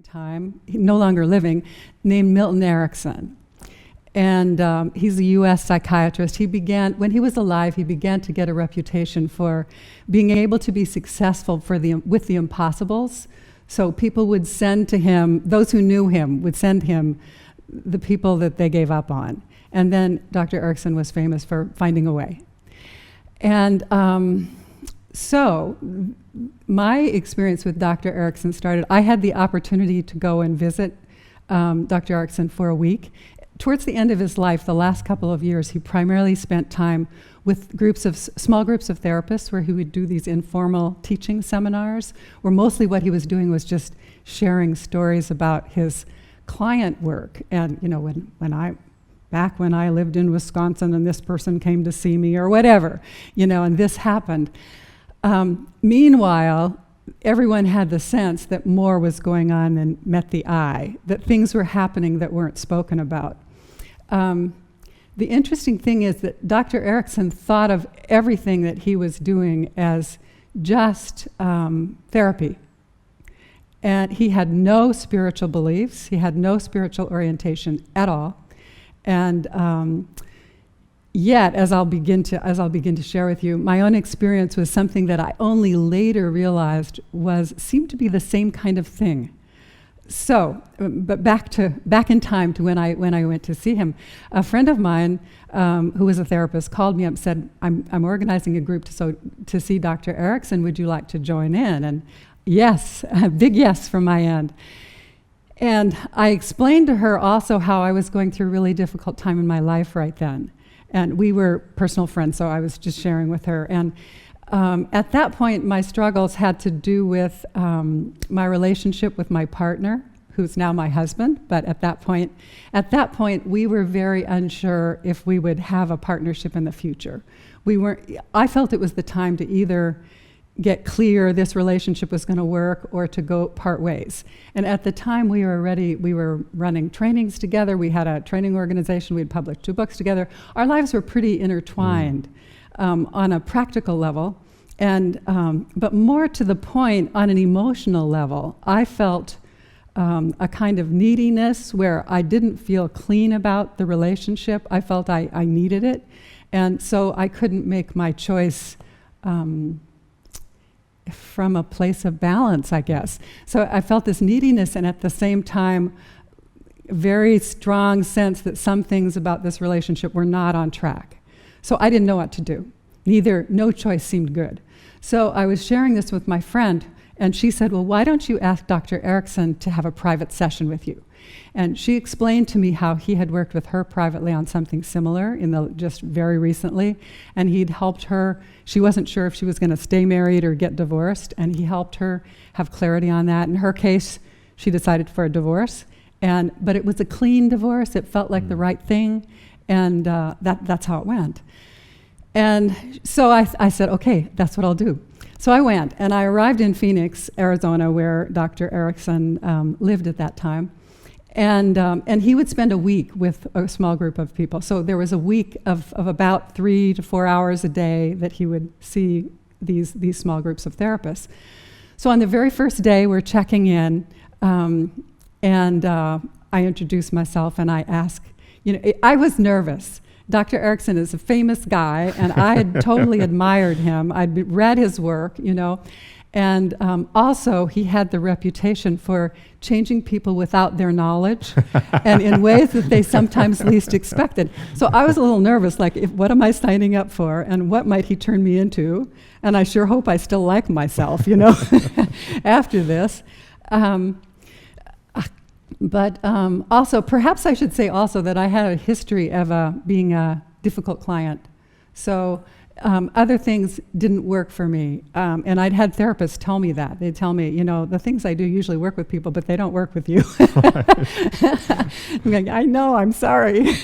time, no longer living, named Milton Erickson. And he's a U.S. psychiatrist. When he was alive, he began to get a reputation for being able to be successful with the impossibles. So people would send to him, those who knew him would send him the people that they gave up on. And then Dr. Erickson was famous for finding a way. And so my experience with Dr. Erickson started, I had the opportunity to go and visit Dr. Erickson for a week. Towards the end of his life, the last couple of years, he primarily spent time with small groups of therapists where he would do these informal teaching seminars, where mostly what he was doing was just sharing stories about his client work. And back when I lived in Wisconsin and this person came to see me or whatever, and this happened. Meanwhile, everyone had the sense that more was going on than met the eye, that things were happening that weren't spoken about. The interesting thing is that Dr. Erickson thought of everything that he was doing as just therapy. And he had no spiritual beliefs, he had no spiritual orientation at all. And yet, as I'll begin to share with you, my own experience was something that I only later realized seemed to be the same kind of thing. So, but back in time to when I went to see him, a friend of mine who was a therapist called me up and said, "I'm organizing a group to see Dr. Erickson. Would you like to join in?" And yes, a big yes from my end. And I explained to her also how I was going through a really difficult time in my life right then. And we were personal friends, so I was just sharing with her. And at that point, my struggles had to do with my relationship with my partner, who's now my husband. But at that point, we were very unsure if we would have a partnership in the future. I felt it was the time to either get clear this relationship was going to work or to go part ways. And at the time we were running trainings together, we had a training organization, we had published 2 books together. Our lives were pretty intertwined on a practical level, and but more to the point, on an emotional level, I felt a kind of neediness where I didn't feel clean about the relationship. I felt I needed it, and so I couldn't make my choice from a place of balance, I guess. So I felt this neediness, and at the same time, a very strong sense that some things about this relationship were not on track. So I didn't know what to do. No choice seemed good. So I was sharing this with my friend, and she said, "Well, why don't you ask Dr. Erickson to have a private session with you?" And she explained to me how he had worked with her privately on something similar just very recently, and he'd helped her. She wasn't sure if she was going to stay married or get divorced, and he helped her have clarity on that. In her case, she decided for a divorce, but it was a clean divorce. It felt like the right thing, and that's how it went. And so I said, okay, that's what I'll do. So I went, and I arrived in Phoenix, Arizona, where Dr. Erickson lived at that time. And he would spend a week with a small group of people. So there was a week of about 3 to 4 hours a day that he would see these small groups of therapists. So on the very first day, we're checking in, and I introduced myself, and I asked, I was nervous. Dr. Erickson is a famous guy, and I had totally admired him. I'd read his work, And also, he had the reputation for changing people without their knowledge and in ways that they sometimes least expected. So I was a little nervous, like, what am I signing up for, and what might he turn me into? And I sure hope I still like myself, after this. But also, perhaps I should say also that I had a history of being a difficult client. So other things didn't work for me. And I'd had therapists tell me that. They'd tell me, the things I do usually work with people, but they don't work with you. I'm like, I know, I'm sorry.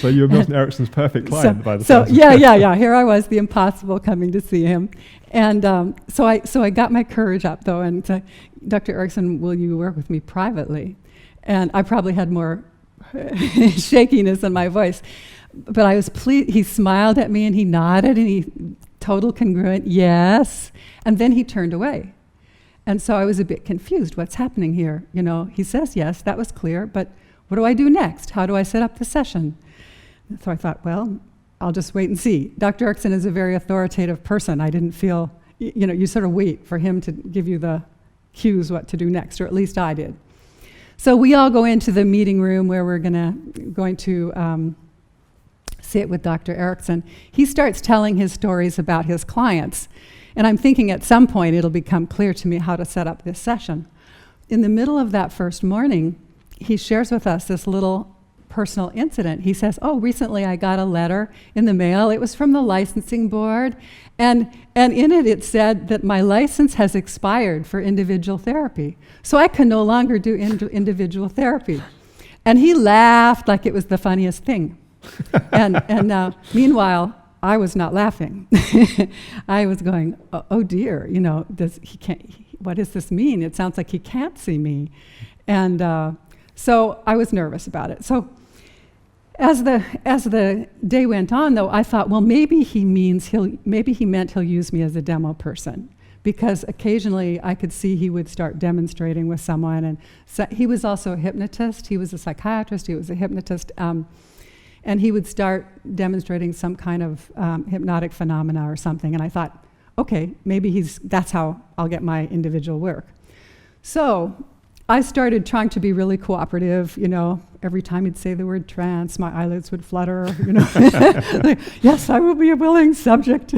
So you were Milton Erickson's perfect client by the time. Yeah. Here I was, the impossible, coming to see him. And so I got my courage up, though, and said, Dr. Erickson, will you work with me privately? And I probably had more shakiness in my voice. But I was pleased. He smiled at me and he nodded and he total congruent, yes. And then he turned away. And so I was a bit confused. What's happening here? You know, he says yes, that was clear, but what do I do next? How do I set up the session? So I thought, well, I'll just wait and see. Dr. Erickson is a very authoritative person. I didn't feel, you know, you sort of wait for him to give you the cues what to do next, or at least I did. So we all go into the meeting room where we're going to sit with Dr. Erickson. He starts telling his stories about his clients. And I'm thinking at some point it'll become clear to me how to set up this session. In the middle of that first morning, he shares with us this little personal incident. He says, oh, recently I got a letter in the mail. It was from the licensing board. And in it said that my license has expired for individual therapy. So I can no longer do individual therapy. And he laughed like it was the funniest thing. and meanwhile, I was not laughing. I was going, oh dear, you know, what does this mean? It sounds like he can't see me. And so I was nervous about it. So as the day went on, though, I thought, well, maybe he meant he'll use me as a demo person, because occasionally I could see he would start demonstrating with someone. And so he was also a hypnotist. He was a psychiatrist. He was a hypnotist. And he would start demonstrating some kind of hypnotic phenomena or something. And I thought, okay, maybe that's how I'll get my individual work. So I started trying to be really cooperative, you know. Every time he'd say the word trance, my eyelids would flutter, you know. Like, yes, I will be a willing subject.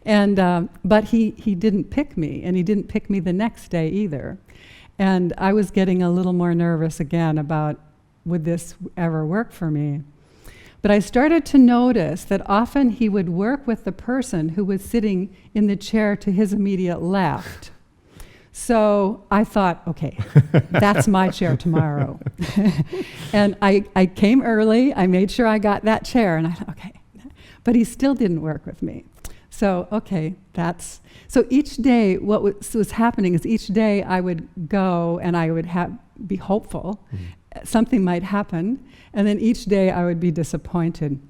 And but he didn't pick me, and he didn't pick me the next day either. And I was getting a little more nervous again about, would this ever work for me? But I started to notice that often he would work with the person who was sitting in the chair to his immediate left. So I thought, okay, that's my chair tomorrow. And I came early, I made sure I got that chair, and I thought, okay. But he still didn't work with me. So, okay, so each day what was happening is each day I would go and I would be hopeful. Mm-hmm. Something might happen, and then each day I would be disappointed.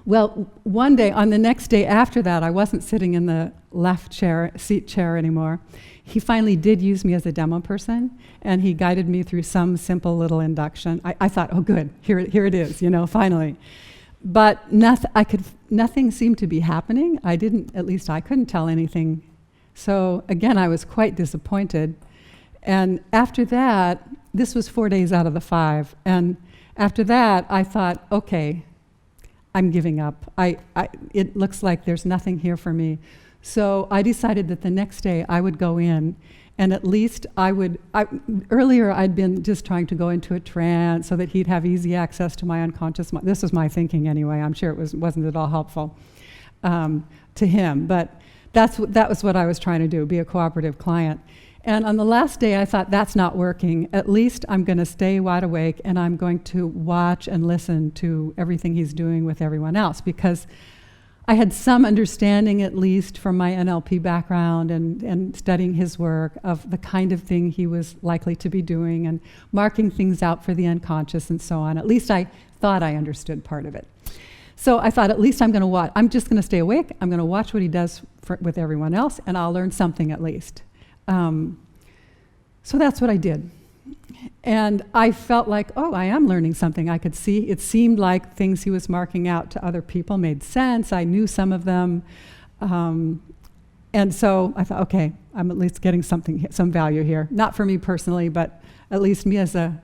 Well, one day, on the next day after that, I wasn't sitting in the left seat chair anymore. He finally did use me as a demo person, and he guided me through some simple little induction. I thought, oh good, here it is, you know, finally. But nothing seemed to be happening. At least I couldn't tell anything. So again, I was quite disappointed. And after that, this was 4 days out of the 5. And after that, I thought, okay, I'm giving up. It looks like there's nothing here for me. So I decided that the next day I would go in, and at least earlier I'd been just trying to go into a trance so that he'd have easy access to my unconscious mind. This was my thinking anyway. I'm sure it wasn't at all helpful to him. But that was what I was trying to do, be a cooperative client. And on the last day, I thought, that's not working. At least I'm going to stay wide awake, and I'm going to watch and listen to everything he's doing with everyone else, because I had some understanding, at least from my NLP background and studying his work, of the kind of thing he was likely to be doing and marking things out for the unconscious and so on. At least I thought I understood part of it. So I thought, at least I'm going to watch. I'm just going to stay awake. I'm going to watch what he does with everyone else, and I'll learn something at least. So that's what I did. And I felt like, oh, I am learning something. I could see, it seemed like things he was marking out to other people made sense. I knew some of them. And so I thought, okay, I'm at least getting some value here. Not for me personally, but at least me as a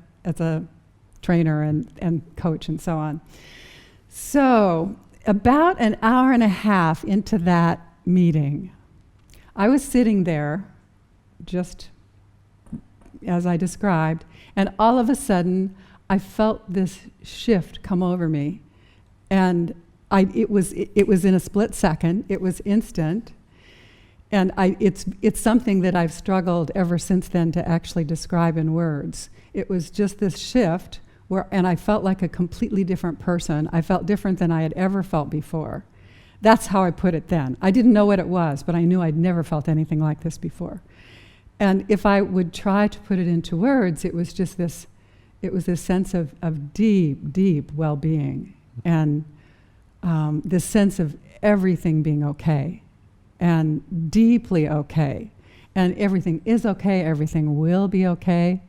trainer and coach and so on. So about an hour and a half into that meeting, I was sitting there, just as I described, and all of a sudden I felt this shift come over me, and it was in a split second. It was instant, and it's something that I've struggled ever since then to actually describe in words. It was just this shift and I felt like a completely different person. I felt different than I had ever felt before. That's how I put it then. I didn't know what it was, but I knew I'd never felt anything like this before. And if I would try to put it into words, it was this sense of deep, deep well-being, and this sense of everything being okay, and deeply okay, and everything is okay, everything will be okay.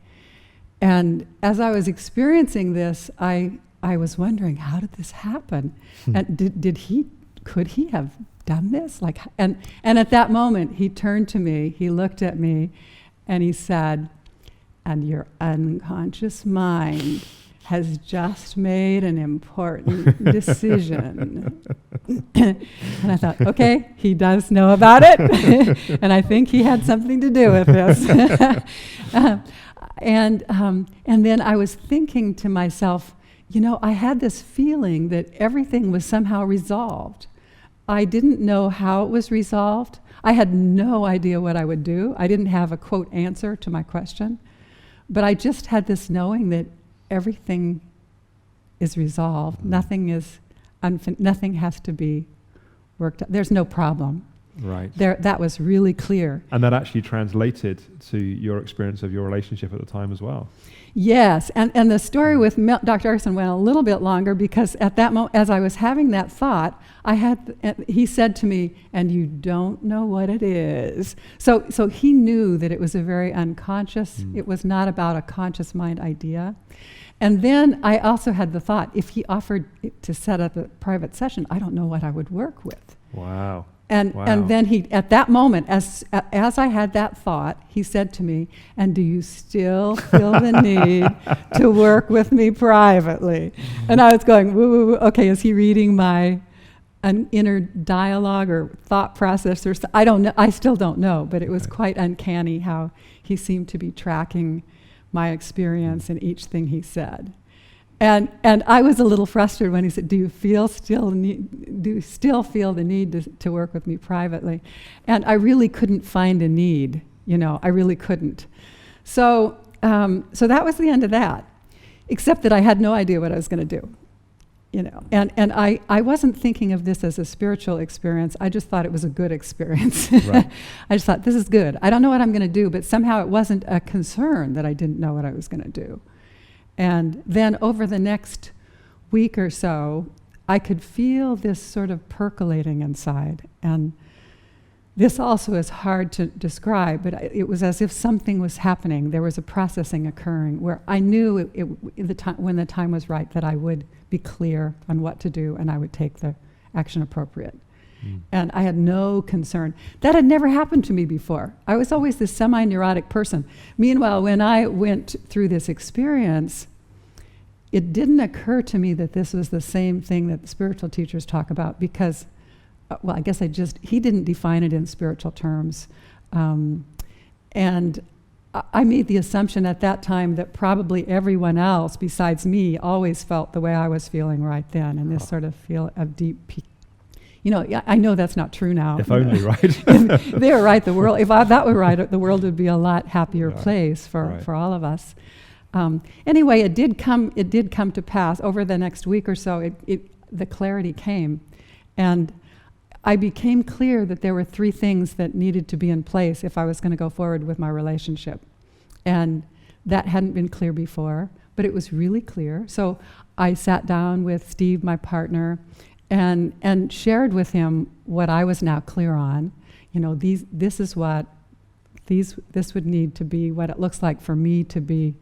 And as I was experiencing this, I was wondering, how did this happen? And could he have done this? And at that moment, he turned to me, he looked at me, and he said, and your unconscious mind has just made an important decision. And I thought, okay, he does know about it, and I think he had something to do with this. And then I was thinking to myself, I had this feeling that everything was somehow resolved. I didn't know how it was resolved. I had no idea what I would do. I didn't have a quote answer to my question, but I just had this knowing that everything is resolved. Nothing has to be worked out. There's no problem. Right. That was really clear. And that actually translated to your experience of your relationship at the time as well. Yes, and the story with Dr. Erickson went a little bit longer, because at that moment, as I was having that thought, he said to me, and you don't know what it is. So he knew that it was a very unconscious, it was not about a conscious mind idea. And then I also had the thought, if he offered to set up a private session, I don't know what I would work with. Wow. And then he, at that moment, as I had that thought, he said to me, and do you still feel the need to work with me privately? And I was going, woo, woo, woo. Okay, is he reading my inner dialogue or thought process? I don't know. I still don't know, but it was quite uncanny how he seemed to be tracking my experience in each thing he said. And I was a little frustrated when he said, do you still feel the need to work with me privately? And I really couldn't find a need, I really couldn't. So that was the end of that, except that I had no idea what I was going to do, And I wasn't thinking of this as a spiritual experience. I just thought it was a good experience. Right. I just thought, this is good. I don't know what I'm going to do, but somehow it wasn't a concern that I didn't know what I was going to do. And then over the next week or so, I could feel this sort of percolating inside. And this also is hard to describe, but it was as if something was happening. There was a processing occurring where I knew when the time was right that I would be clear on what to do and I would take the action appropriate. And I had no concern. That had never happened to me before. I was always this semi-neurotic person. Meanwhile, when I went through this experience, it didn't occur to me that this was the same thing that the spiritual teachers talk about, because, I guess he didn't define it in spiritual terms. And I made the assumption at that time that probably everyone else besides me always felt the way I was feeling right then, and this sort of feel of deep I know that's not true now. If only, right? They were right. If that were right, the world would be a lot happier place for all of us. Anyway, it did come to pass. Over the next week or so, the clarity came, and I became clear that there were 3 things that needed to be in place if I was going to go forward with my relationship, and that hadn't been clear before, but it was really clear. So I sat down with Steve, my partner, and shared with him what I was now clear on. This would need to be what it looks like for me to be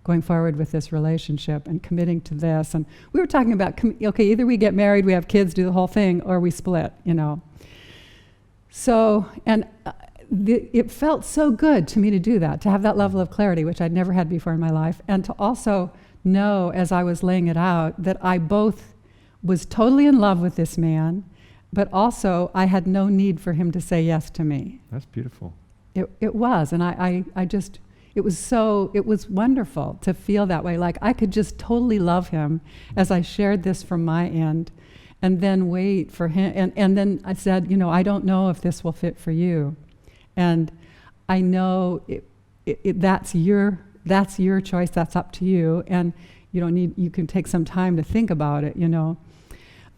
going forward with this relationship and committing to this. And we were talking about, either we get married, we have kids, do the whole thing, or we split, So, it felt so good to me to do that, to have that level of clarity, which I'd never had before in my life, and to also know, as I was laying it out, that I both was totally in love with this man, but also I had no need for him to say yes to me. That's beautiful. It was, and it was wonderful to feel that way. Like I could just totally love him as I shared this from my end, and then wait for him. And then I said, I don't know if this will fit for you, and I know that's your choice. That's up to you, and you can take some time to think about it,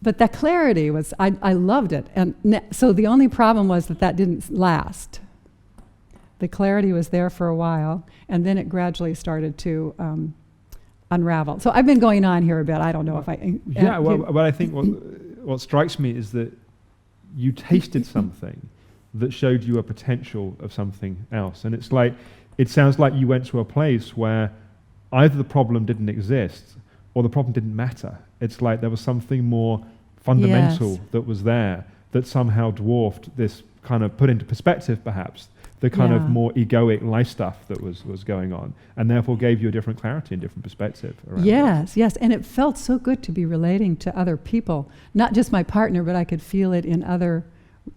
But that clarity was, I loved it. And so the only problem was that didn't last. The clarity was there for a while, and then it gradually started to unravel. So I've been going on here a bit. I don't know if I... Well, I think what strikes me is that you tasted something that showed you a potential of something else. And it's like, it sounds like you went to a place where either the problem didn't exist or the problem didn't matter. It's like there was something more fundamental Yes. that was there that somehow dwarfed this kind of, put into perspective perhaps, the kind of Yeah. more egoic life stuff that was going on, and therefore gave you a different clarity and different perspective around it. Yes, and it felt so good to be relating to other people, not just my partner, but I could feel it in other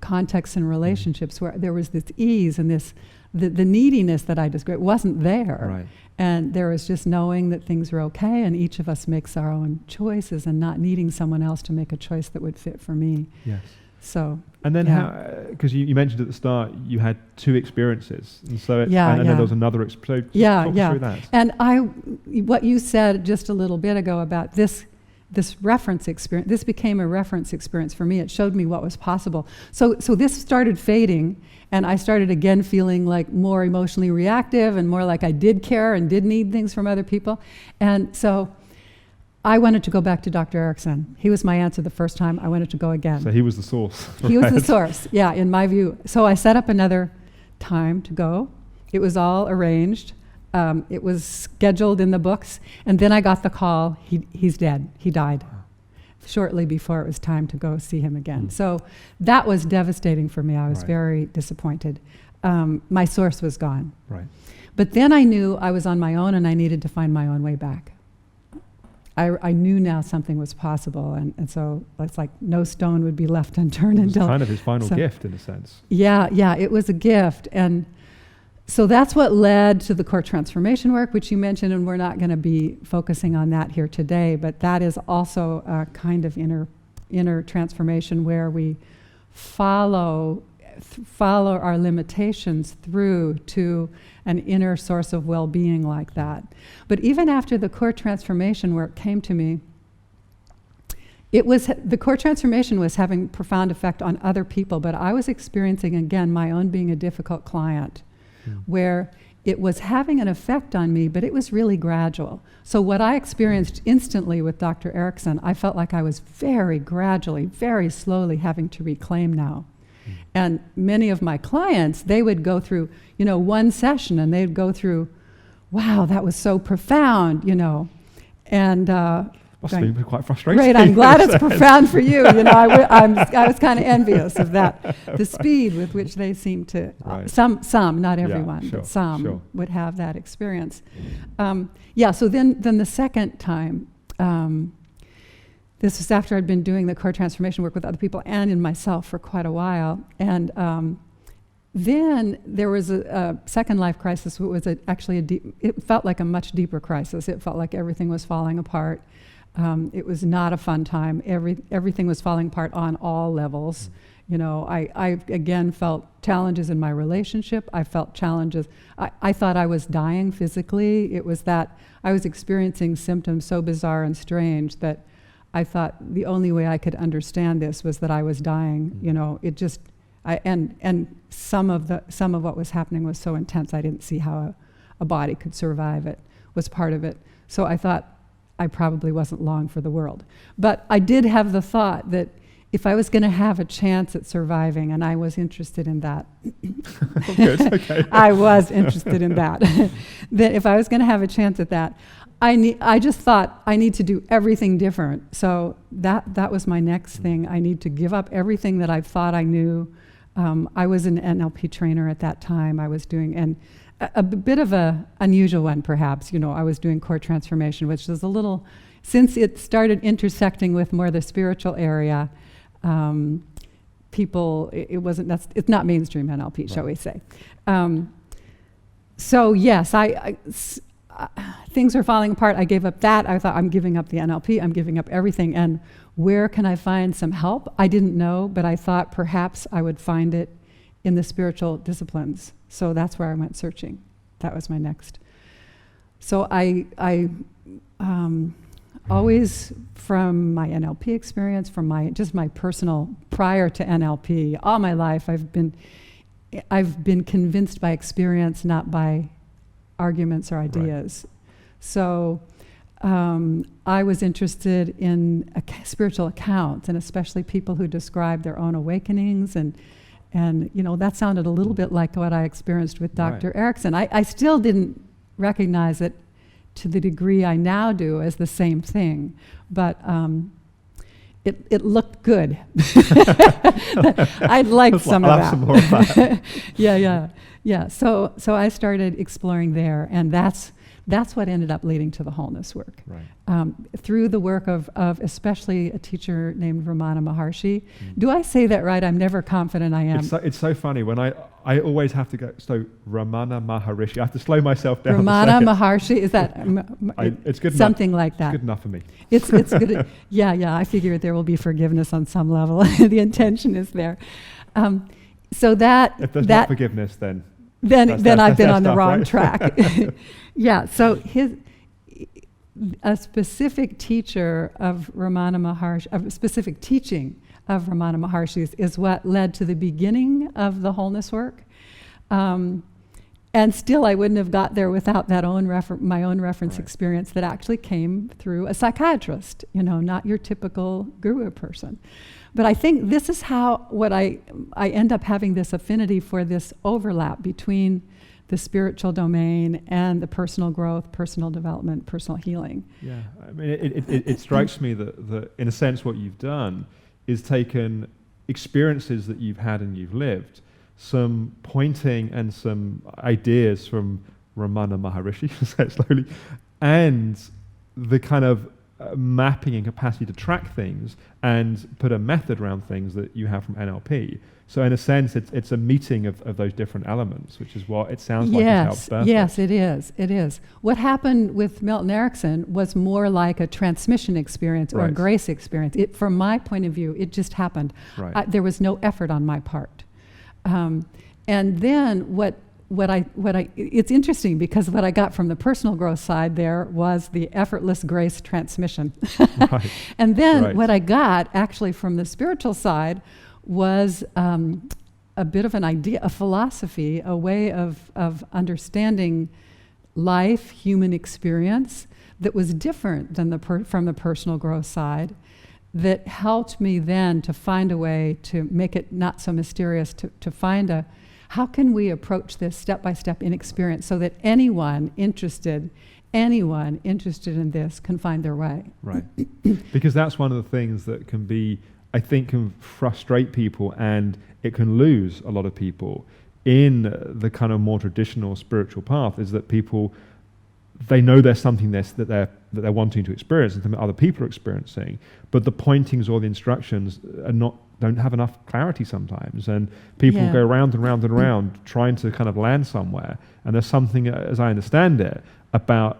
contexts and relationships where there was this ease and this, the neediness that I described wasn't there. Right. And there was just knowing that things were okay and each of us makes our own choices and not needing someone else to make a choice that would fit for me. Yes. So. And then Yeah. how, because you mentioned at the start, you had 2 experiences, and so and Yeah. then there was another experience. So Yeah, talk us yeah. through that. And what you said just a little bit ago about this reference experience, this became a reference experience for me. It showed me what was possible. So this started fading, and I started again feeling like more emotionally reactive and more like I did care and did need things from other people. And so I wanted to go back to Dr. Erickson. He was my answer the first time. I wanted to go again. So he was the source. He was the right? source, yeah, in my view. So I set up another time to go. It was all arranged. It was scheduled in the books. And then I got the call, he's dead. He died shortly before it was time to go see him again. So that was devastating for me. I was Right. very disappointed. My source was gone. Right. But then I knew I was on my own and I needed to find my own way back. I knew now something was possible, and so it's like no stone would be left unturned It was until... kind of his final so- gift, in a sense. Yeah, it was a gift. And so that's what led to the core transformation work, which you mentioned, and we're not going to be focusing on that here today, but that is also a kind of inner transformation where we follow our limitations through to an inner source of well-being like that. But even after the core transformation work came to me, the core transformation was having profound effect on other people, but I was experiencing, again, my own being a difficult client, where it was having an effect on me, but it was really gradual. So what I experienced instantly with Dr. Erickson, I felt like I was very gradually, very slowly having to reclaim now. And many of my clients, they would go through, one session and they'd go through, wow, that was so profound, and Must have been quite frustrating. great, I'm glad it's profound for you. I was kind of envious of that, the speed with which they seem to, Right. some, not Yeah, everyone, sure, but some sure. would have that experience. So then the second time, this was after I'd been doing the core transformation work with other people and in myself for quite a while. And then there was a second life crisis. It was it felt like a much deeper crisis. It felt like everything was falling apart. It was not a fun time. Everything was falling apart on all levels. I again felt challenges in my relationship. I felt challenges. I thought I was dying physically. It was that I was experiencing symptoms so bizarre and strange that I thought the only way I could understand this was that I was dying. It just, and some of what was happening was so intense I didn't see how a body could survive it, was part of it. So I thought I probably wasn't long for the world. But I did have the thought that if I was going to have a chance at surviving, and I was interested in that. Good, okay. I was interested in that. That if I was going to have a chance at that, I just thought I need to do everything different. So that was my next thing. I need to give up everything that I thought I knew. I was an NLP trainer at that time. I was doing, and a bit of a unusual one perhaps, I was doing core transformation, which is a little, since it started intersecting with more the spiritual area, it's not mainstream NLP, right. Shall we say. So yes, things are falling apart. I gave up that. I thought, I'm giving up the NLP. I'm giving up everything. And where can I find some help? I didn't know, but I thought perhaps I would find it in the spiritual disciplines. So that's where I went searching. That was my next. So I always, from my NLP experience, from my personal, prior to NLP, all my life, I've been convinced by experience, not by arguments or ideas. Right. So I was interested in spiritual accounts, and especially people who describe their own awakenings, and And that sounded a little bit like what I experienced with Dr. Right. Erickson. I still didn't recognize it to the degree I now do as the same thing, but it looked good. I'd like some of that. Some more of that. Yeah. So I started exploring there, and that's what ended up leading to the wholeness work. Right. Through the work of especially a teacher named Ramana Maharshi. Do I say that right? I'm never confident I am. It's so funny when I always have to go, so Ramana Maharishi, I have to slow myself down. Ramana Maharshi, is that it's good something enough. like that? It's good enough for me. It's good. Yeah, I figure there will be forgiveness on some level. The intention is there. So that... If there's not forgiveness, then I've been on the wrong right? track. Yeah, so a specific teacher of Ramana Maharshi, a specific teaching of Ramana Maharshi is what led to the beginning of the wholeness work. And still, I wouldn't have got there without that my own reference Right. experience that actually came through a psychiatrist, not your typical guru person. But I think this is what I end up having this affinity for this overlap between the spiritual domain and the personal growth, personal development, personal healing. Yeah, I mean, it strikes me that in a sense what you've done is taken experiences that you've had and you've lived, some pointing and some ideas from Ramana Maharishi, say it slowly, and the kind of mapping and capacity to track things and put a method around things that you have from NLP. So in a sense, it's a meeting of those different elements, which is what it sounds like has helped birth. Yes, it is. What happened with Milton Erickson was more like a transmission experience or a Right. grace experience. From my point of view, it just happened. Right. There was no effort on my part. And then it's interesting because what I got from the personal growth side there was the effortless grace transmission. Right. And then Right. what I got actually from the spiritual side was a bit of an idea, a philosophy, a way of understanding life, human experience that was different than from the personal growth side, that helped me then to find a way to make it not so mysterious, to find how can we approach this step by step in experience so that anyone interested in this can find their way. Right. Because that's one of the things that can frustrate people, and it can lose a lot of people in the kind of more traditional spiritual path, is that people, they know there's something that they're wanting to experience and something other people are experiencing, but the pointings or the instructions don't have enough clarity sometimes, and people go round and round and round trying to kind of land somewhere. And there's something, as I understand it, about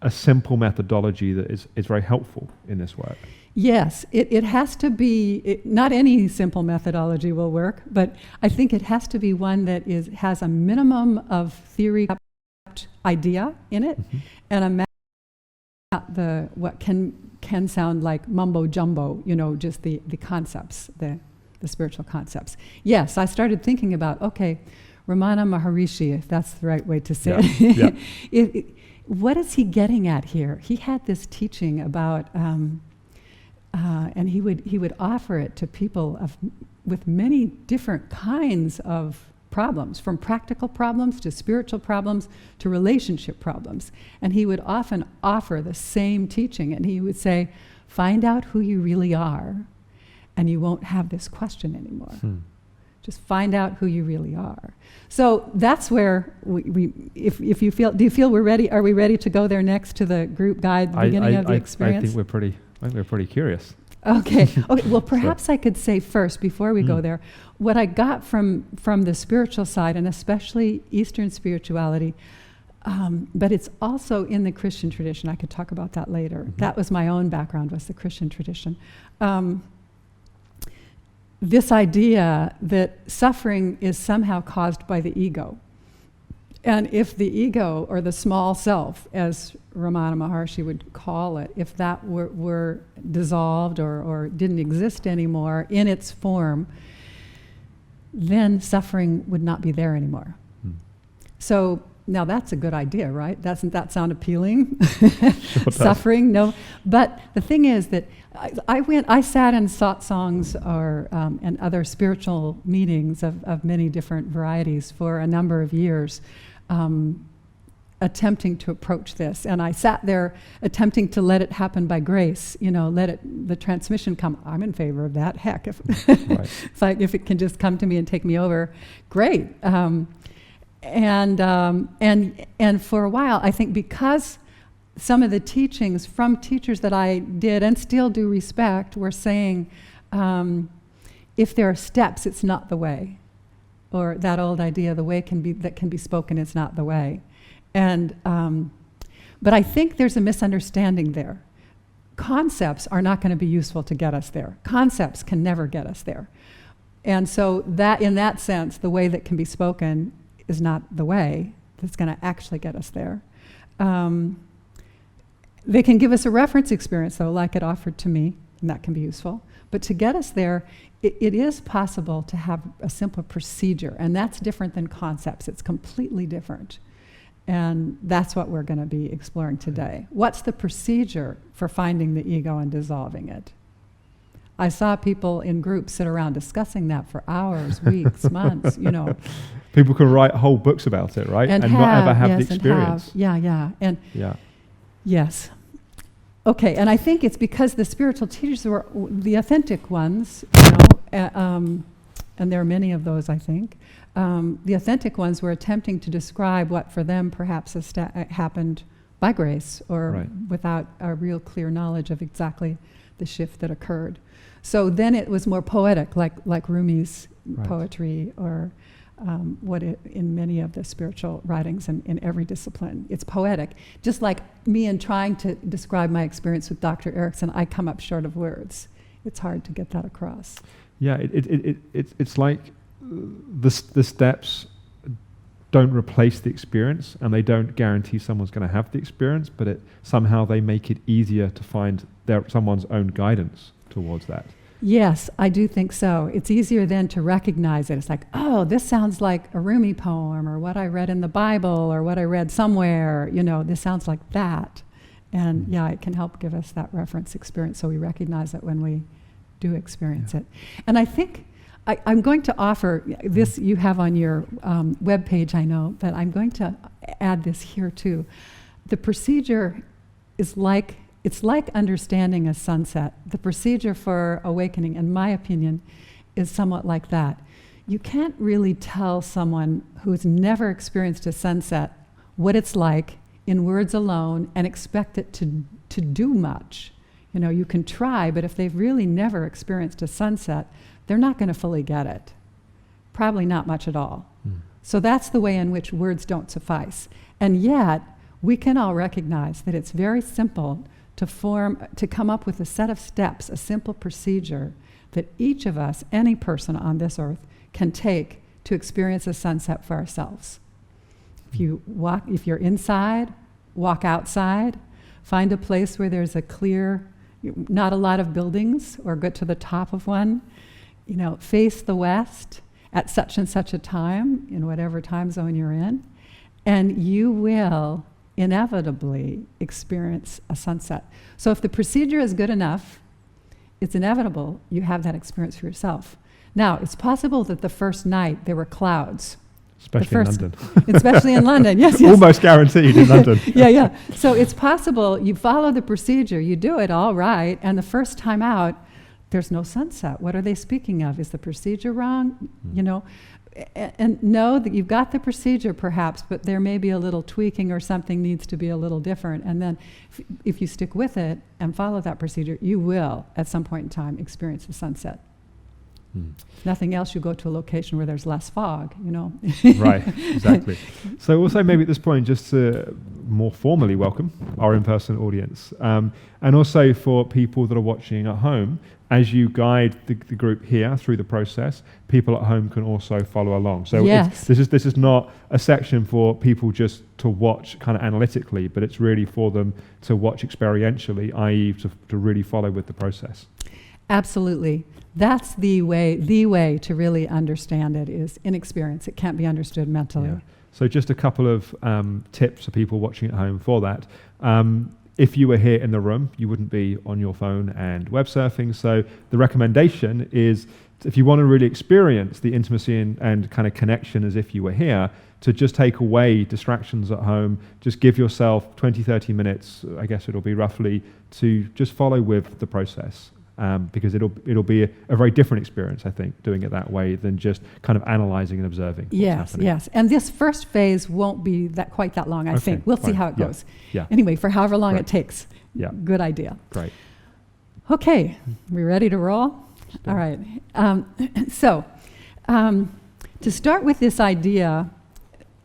a simple methodology that is very helpful in this work. Yes, it has to be, not any simple methodology will work, but I think it has to be one that has a minimum of theory idea in it, and what can sound like mumbo jumbo, just the concepts, the spiritual concepts. Yes, I started thinking about, Ramana Maharishi, if that's the right way to say it. Yeah. What is he getting at here? He had this teaching about, and he would offer it to people with many different kinds of problems, from practical problems to spiritual problems to relationship problems. And he would often offer the same teaching, and he would say, find out who you really are, and you won't have this question anymore. Just find out who you really are. So that's where if you feel, do you feel we're ready? Are we ready to go there next to the group guide, the beginning of the experience? I think we're pretty curious. Okay. Well, perhaps I could say first, before we go there, what I got from the spiritual side, and especially Eastern spirituality, but it's also in the Christian tradition. I could talk about that later. That was my own background, was the Christian tradition. This idea that suffering is somehow caused by the ego. And if the ego, or the small self, as Ramana Maharshi would call it, if that were dissolved or didn't exist anymore in its form, then suffering would not be there anymore. So now that's a good idea, right? Doesn't that sound appealing? Sure does. Suffering, no. But the thing is that I sat in satsangs or and other spiritual meetings of many different varieties for a number of years, attempting to approach this. And I sat there attempting to let it happen by grace, let the transmission come. I'm in favor of that. Heck, if, Right. if it can just come to me and take me over, great. And for a while, I think because some of the teachings from teachers that I did and still do respect were saying, if there are steps, it's not the way. Or that old idea, the way that can be spoken is not the way. And but I think there's a misunderstanding there. Concepts are not going to be useful to get us there. Concepts can never get us there. And so that, in that sense, the way that can be spoken is not the way that's going to actually get us there. They can give us a reference experience, though, like it offered to me, and that can be useful. But to get us there, it is possible to have a simple procedure, and that's different than concepts. It's completely different. And that's what we're going to be exploring today. What's the procedure for finding the ego and dissolving it? I saw people in groups sit around discussing that for hours, weeks, months, People can write whole books about it, right? And not ever have the experience. And yes. Okay, and I think it's because the spiritual teachers were the authentic ones, and there are many of those, I think. The authentic ones were attempting to describe what for them perhaps happened by grace or without a real clear knowledge of exactly the shift that occurred. So then it was more poetic, like Rumi's poetry or in many of the spiritual writings in every discipline. It's poetic. Just like me in trying to describe my experience with Dr. Erickson, I come up short of words. It's hard to get that across. Yeah, it's like the steps don't replace the experience, and they don't guarantee someone's going to have the experience, but somehow they make it easier to find someone's own guidance towards that. Yes, I do think so. It's easier then to recognize it. It's like, oh, this sounds like a Rumi poem, or what I read in the Bible, or what I read somewhere. This sounds like that. And it can help give us that reference experience so we recognize it when we do experience it. And I think I'm going to offer this you have on your webpage, I know, but I'm going to add this here too. The procedure is it's like understanding a sunset. The procedure for awakening, in my opinion, is somewhat like that. You can't really tell someone who's never experienced a sunset what it's like in words alone and expect it to do much. You can try, but if they've really never experienced a sunset, they're not going to fully get it. Probably not much at all. So that's the way in which words don't suffice. And yet, we can all recognize that it's very simple to come up with a set of steps, a simple procedure that each of us, any person on this earth, can take to experience a sunset for ourselves. If you're inside, walk outside, find a place where there's a clear, not a lot of buildings, or get to the top of one, face the west at such and such a time, in whatever time zone you're in, and you will inevitably experience a sunset. So if the procedure is good enough, it's inevitable you have that experience for yourself. Now, it's possible that the first night there were clouds. Especially in London. Especially in London, yes. Almost guaranteed in London. Yeah. So it's possible you follow the procedure, you do it all right, and the first time out, there's no sunset. What are they speaking of? Is the procedure wrong? And know that you've got the procedure perhaps, but there may be a little tweaking or something needs to be a little different. And then if you stick with it and follow that procedure, you will, at some point in time, experience the sunset. If nothing else, you go to a location where there's less fog, Right, exactly. So also maybe at this point, just to more formally welcome our in-person audience. And also for people that are watching at home, as you guide the group here through the process, people at home can also follow along. So yes. This is not a section for people just to watch kind of analytically, but it's really for them to watch experientially, i.e. to really follow with the process. Absolutely. That's the way to really understand it is in experience. It can't be understood mentally. Yeah. So just a couple of tips for people watching at home for that. If you were here in the room, you wouldn't be on your phone and web surfing. So the recommendation is, if you want to really experience the intimacy and kind of connection as if you were here, to just take away distractions at home, just give yourself 20, 30 minutes, I guess it'll be roughly, to just follow with the process. Because it'll be a very different experience, I think, doing it that way than just kind of analyzing and observing what's happening. Yes. And this first phase won't be quite that long, I think. We'll see how it goes. Yeah. Anyway, for however long Great. it takes. Yeah. Good idea. Great. Okay, we ready to roll? All right. So, to start with this idea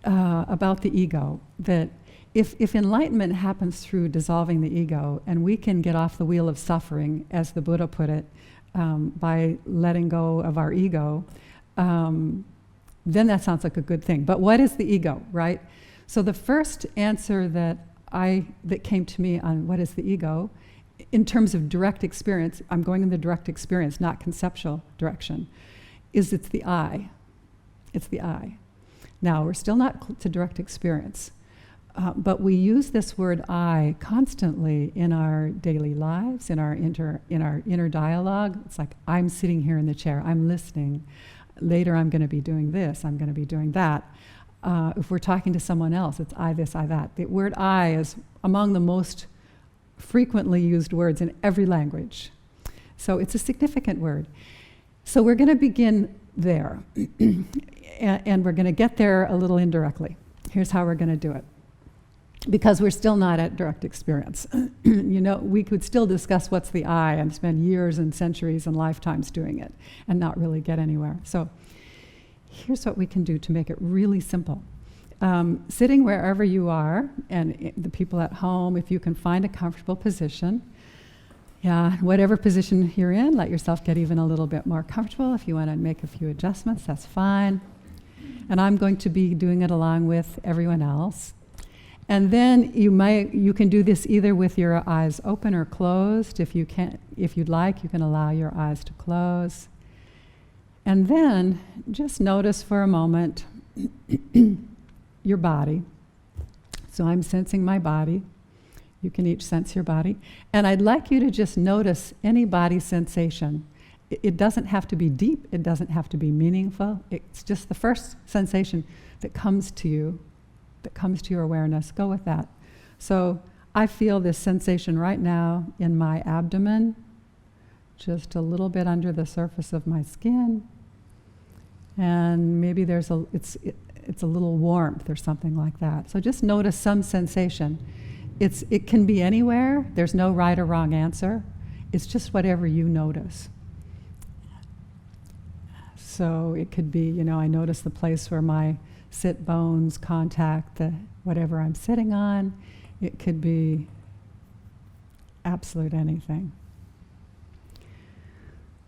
about the ego, that if enlightenment happens through dissolving the ego, and we can get off the wheel of suffering, as the Buddha put it, by letting go of our ego, then that sounds like a good thing. But what is the ego, right? So the first answer that came to me on what is the ego, in terms of direct experience, I'm going in the direct experience, not conceptual direction, is it's the I. It's the I. Now, we're still not to direct experience. But we use this word I constantly in our daily lives, in our inner dialogue. It's like, I'm sitting here in the chair, I'm listening. Later I'm going to be doing this, I'm going to be doing that. If we're talking to someone else, it's I this, I that. The word I is among the most frequently used words in every language. So it's a significant word. So we're going to begin there. And we're going to get there a little indirectly. Here's how we're going to do it. Because we're still not at direct experience. We could still discuss what's the I and spend years and centuries and lifetimes doing it and not really get anywhere. So here's what we can do to make it really simple. Sitting wherever you are, and the people at home, if you can find a comfortable position, whatever position you're in, let yourself get even a little bit more comfortable. If you want to make a few adjustments, that's fine. And I'm going to be doing it along with everyone else. And then you can do this either with your eyes open or closed. If you'd like, you can allow your eyes to close. And then just notice for a moment your body. So I'm sensing my body. You can each sense your body. And I'd like you to just notice any body sensation. It doesn't have to be deep. It doesn't have to be meaningful. It's just the first sensation that comes to you, that comes to your awareness. Go with that. So I feel this sensation right now in my abdomen, just a little bit under the surface of my skin. And maybe it's a little warmth or something like that. So just notice some sensation. It can be anywhere. There's no right or wrong answer. It's just whatever you notice. So it could be, I notice the place where my sit bones contact whatever I'm sitting on. It could be absolute anything.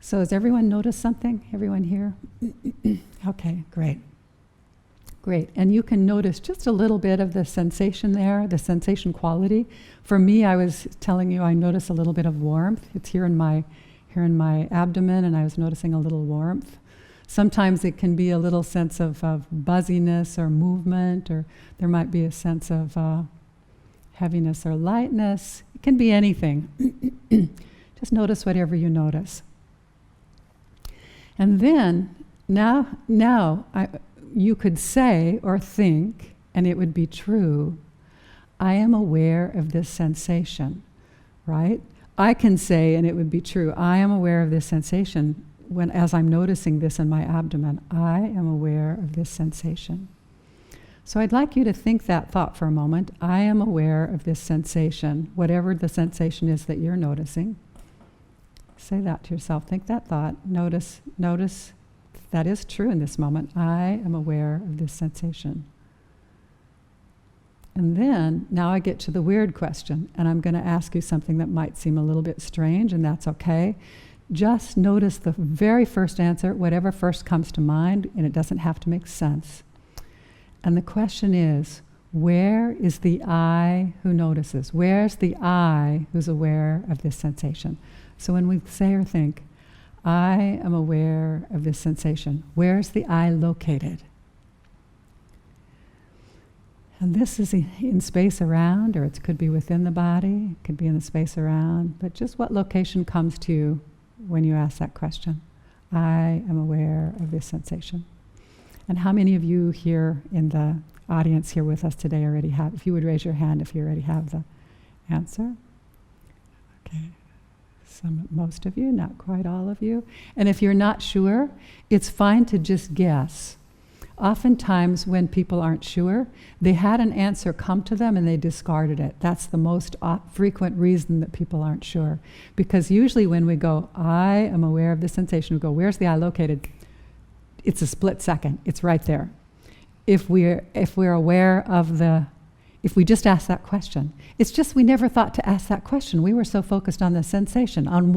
So has everyone noticed something? Everyone here? Okay, great. Great. And you can notice just a little bit of the sensation there, the sensation quality. For me, I was telling you I notice a little bit of warmth. It's here in my abdomen, and I was noticing a little warmth. Sometimes it can be a little sense of buzziness or movement, or there might be a sense of heaviness or lightness. It can be anything. Just notice whatever you notice. And then, you could say or think, and it would be true, I am aware of this sensation, right? I can say, and it would be true, I am aware of this sensation as I'm noticing this in my abdomen. I am aware of this sensation. So I'd like you to think that thought for a moment. I am aware of this sensation, whatever the sensation is that you're noticing. Say that to yourself. Think that thought. Notice that is true in this moment. I am aware of this sensation. And then, now I get to the weird question, and I'm going to ask you something that might seem a little bit strange, and that's okay. Just notice the very first answer, whatever first comes to mind, and it doesn't have to make sense. And the question is, where is the I who notices? Where's the I who's aware of this sensation? So when we say or think, I am aware of this sensation, where's the I located? And this is in space around, or it could be within the body, it could be in the space around, but just what location comes to you when you ask that question. I am aware of this sensation. And how many of you here in the audience here with us today already have, if you would raise your hand if you already have the answer. Okay. Most of you, not quite all of you. And if you're not sure, it's fine to just guess. Oftentimes when people aren't sure, they had an answer come to them and they discarded it. That's the most frequent reason that people aren't sure. Because usually when we go, I am aware of the sensation, we go, where's the I located? It's a split second. It's right there. If we're aware of if we just ask that question, it's just we never thought to ask that question. We were so focused on the sensation, on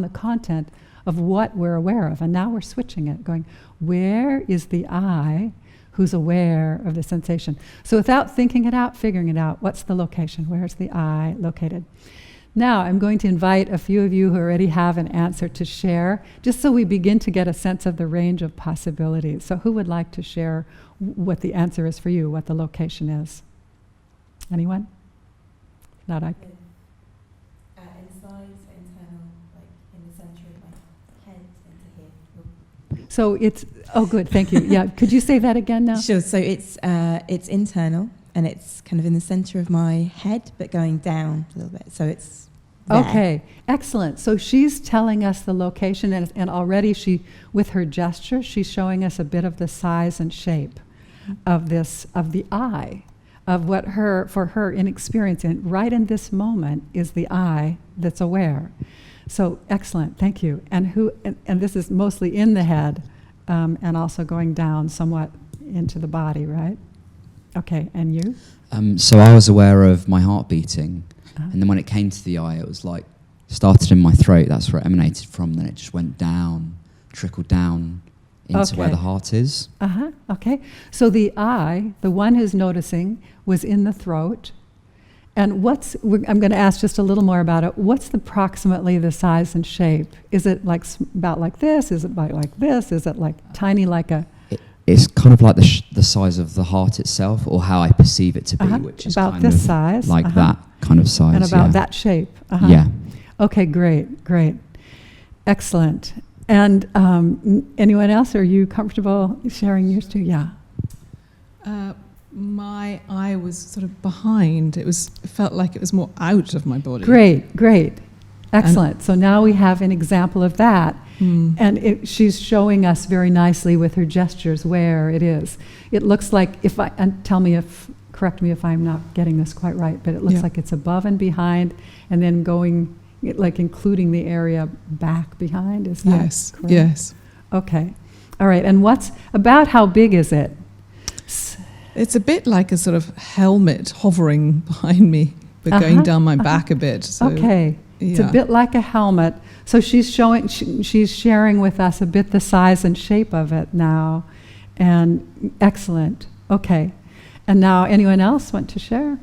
the content of what we're aware of. And now we're switching it, going, where is the I who's aware of the sensation? So without thinking it out, figuring it out, what's the location? Where's the I located? Now I'm going to invite a few of you who already have an answer to share, just so we begin to get a sense of the range of possibilities. So who would like to share what the answer is for you, what the location is? Anyone? Not I. Inside, internal, like in the center of my head into here. So it's, oh good, thank you. Yeah, could you say that again now? Sure, so it's internal and it's kind of in the center of my head but going down a little bit, so it's there. Okay, excellent. So she's telling us the location and already with her gesture, she's showing us a bit of the size and shape of the I, of what for her in experience, and right in this moment is the I that's aware. So excellent, thank you. And this is mostly in the head, and also going down somewhat into the body, right? Okay, and you? So I was aware of my heart beating, and then when it came to the I, it was like started in my throat. That's where it emanated from. Then it just went down, trickled down into where the heart is. Okay. So the I, the one who's noticing, was in the throat. And I'm going to ask just a little more about it. What's approximately the size and shape? Is it about like this? Is it about like this? Is it like tiny like a... It's kind of like the size of the heart itself, or how I perceive it to be, which is about kind this of size. Like that kind of size. And about that shape. Yeah. Okay, great. Excellent. And anyone else, are you comfortable sharing yours too? Yeah. My eye was sort of behind. It felt like it was more out of my body. Great. Excellent. So now we have an example of that. And she's showing us very nicely with her gestures where it is. It looks like, correct me if I'm not getting this quite right, but it looks like it's above and behind, and then going, like including the area back behind. Is that correct? Yes. Okay. All right. And how big is it? It's a bit like a sort of helmet hovering behind me, but going down my back a bit. So, okay. It's a bit like a helmet. So she's sharing with us a bit the size and shape of it now. And excellent. Okay. And now anyone else want to share?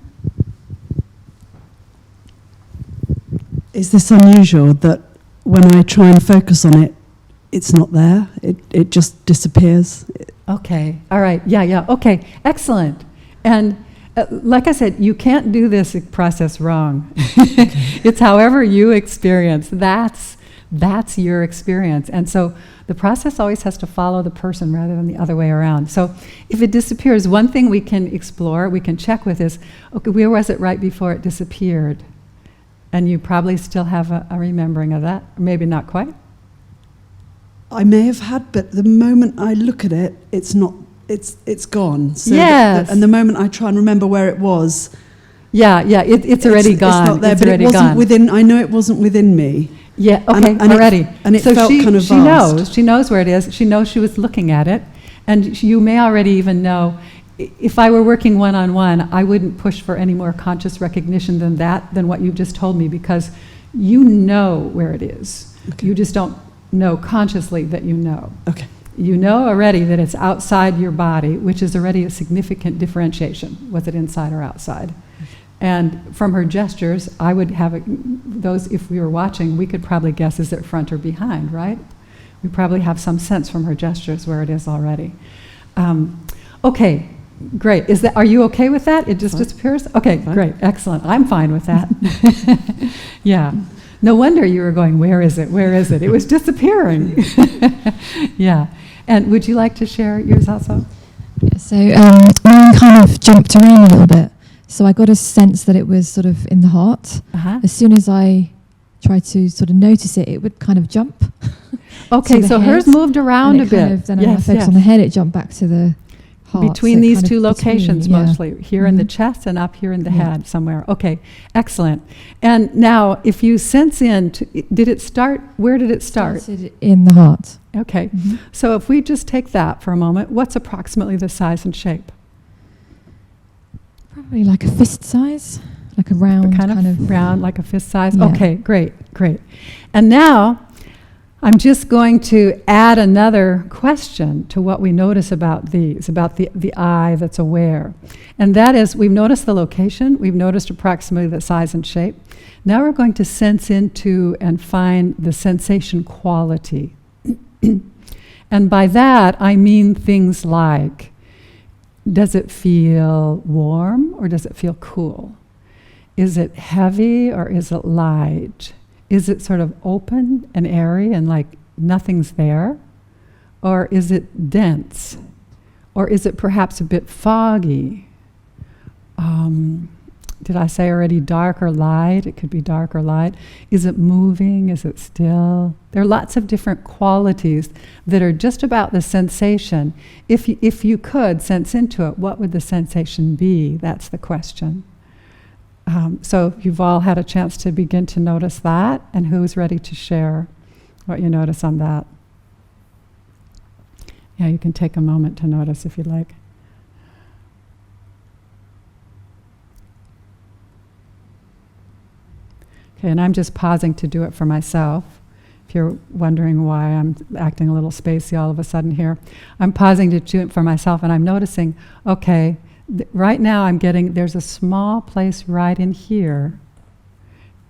Is this unusual that when I try and focus on it, it's not there? It just disappears? Okay. All right. Yeah. Okay. Excellent. And like I said, you can't do this process wrong. It's however you experience. That's your experience. And so the process always has to follow the person rather than the other way around. So if it disappears, one thing we can explore, we can check with is, okay, where was it right before it disappeared? And you probably still have a remembering of that. Maybe not quite. I may have had, but the moment I look at it, it's gone. So yes. And the moment I try and remember where it was, it's already gone. It's not there, it's but already it wasn't gone. within. I know it wasn't within me. Yeah. Okay. Already. And it so felt kind of she vast. She knows where it is. She knows she was looking at it, and you may already even know. If I were working one-on-one, I wouldn't push for any more conscious recognition than what you've just told me, because you know where it is. Okay. You just don't know consciously that you know. Okay. You know already that it's outside your body, which is already a significant differentiation. Was it inside or outside? And from her gestures, I would have those, if we were watching, we could probably guess, is it front or behind, right? We probably have some sense from her gestures where it is already. Okay, Great. Are you okay with that? It just disappears? Okay, great. Excellent. I'm fine with that. Yeah. No wonder you were going, where is it? Where is it? It was disappearing. Yeah. And would you like to share yours also? Yeah, so mine kind of jumped around a little bit. So I got a sense that it was sort of in the heart. Uh-huh. As soon as I tried to sort of notice it, it would kind of jump. Okay, so hers moved around a bit. Then when I focused on the head, it jumped back to the heart. Between these two locations, yeah. mostly, here in the chest and up here in the head somewhere. Okay, excellent. And now, if you sense in, did it start, where did it start? Started in the heart. Okay, so if we just take that for a moment, what's approximately the size and shape? Probably like a fist size, like a round kind of round, like a fist size? Yeah. Okay, great. And now, I'm just going to add another question to what we notice about these, about the eye that's aware. And that is, we've noticed the location, we've noticed approximately the size and shape. Now we're going to sense into and find the sensation quality. And by that, I mean things like, does it feel warm or does it feel cool? Is it heavy or is it light? Is it sort of open and airy and like nothing's there? Or is it dense? Or is it perhaps a bit foggy? Did I say already dark or light? It could be dark or light. Is it moving? Is it still? There are lots of different qualities that are just about the sensation. If you could sense into it, what would the sensation be? That's the question. So you've all had a chance to begin to notice that, and who's ready to share what you notice on that? Yeah, you can take a moment to notice if you'd like. Okay, and I'm just pausing to do it for myself. If you're wondering why I'm acting a little spacey all of a sudden here, I'm pausing to do it for myself, and I'm noticing, okay, right now there's a small place right in here,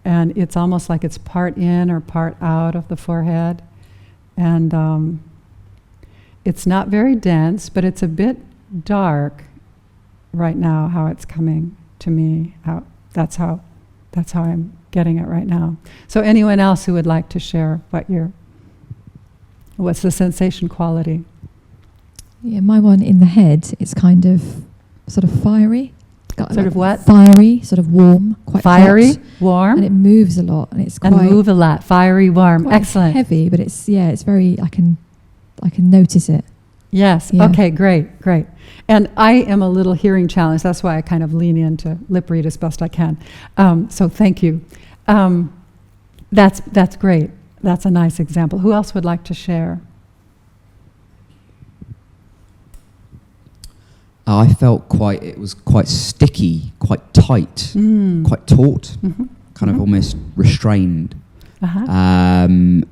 and it's almost like it's part in or part out of the forehead, and it's not very dense, but it's a bit dark right now, how it's coming to me. That's how I'm getting it right now. So anyone else who would like to share what's the sensation quality? Yeah, my one in the head, it's kind of sort of fiery. Sort of what? Fiery, sort of warm, quite fiery, hot, warm, and it moves a lot, and it's quite and move a lot. Fiery, warm, quite excellent. Heavy, but it's very. I can notice it. Yes. Yeah. Okay. Great. And I am a little hearing challenged. That's why I kind of lean into lip read as best I can. So thank you. That's great. That's a nice example. Who else would like to share? I felt it was quite sticky, quite tight, quite taut, kind of almost restrained. And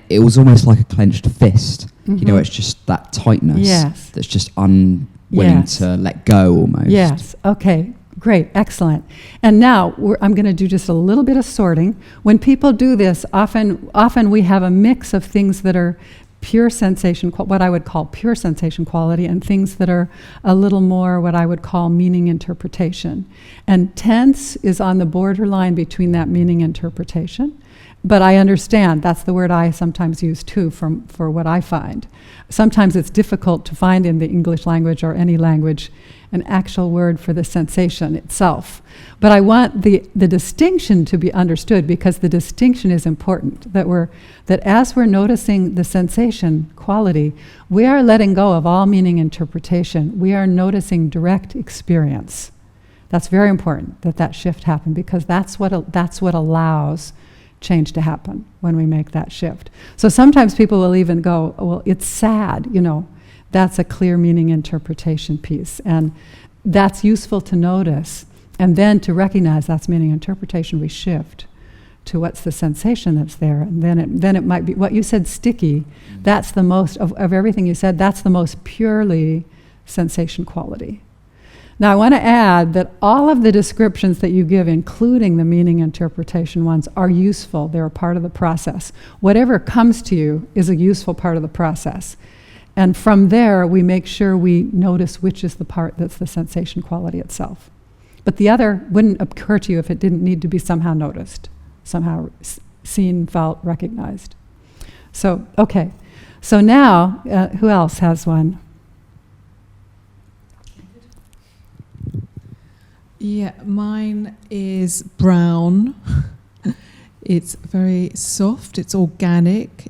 it was almost like a clenched fist. You know, it's just that tightness that's just unwilling to let go almost. Yes, okay, great, excellent. And now I'm going to do just a little bit of sorting. When people do this, often we have a mix of things that are pure sensation, what I would call pure sensation quality, and things that are a little more what I would call meaning interpretation. And tense is on the borderline between that meaning interpretation. But I understand, that's the word I sometimes use too for what I find. Sometimes it's difficult to find in the English language or any language an actual word for the sensation itself. But I want the distinction to be understood, because the distinction is important, that as we're noticing the sensation quality, we are letting go of all meaning interpretation. We are noticing direct experience. That's very important that shift happen, because that's what allows change to happen when we make that shift. So sometimes people will even go, well, it's sad, that's a clear meaning interpretation piece. And that's useful to notice. And then to recognize that's meaning interpretation, we shift to what's the sensation that's there. And then it might be, what you said, sticky, that's the most, of everything you said, that's the most purely sensation quality. Now, I want to add that all of the descriptions that you give, including the meaning interpretation ones, are useful. They're a part of the process. Whatever comes to you is a useful part of the process. And from there, we make sure we notice which is the part that's the sensation quality itself. But the other wouldn't occur to you if it didn't need to be somehow noticed, somehow seen, felt, recognized. So, okay. So now, who else has one? Yeah, mine is brown. It's very soft, it's organic,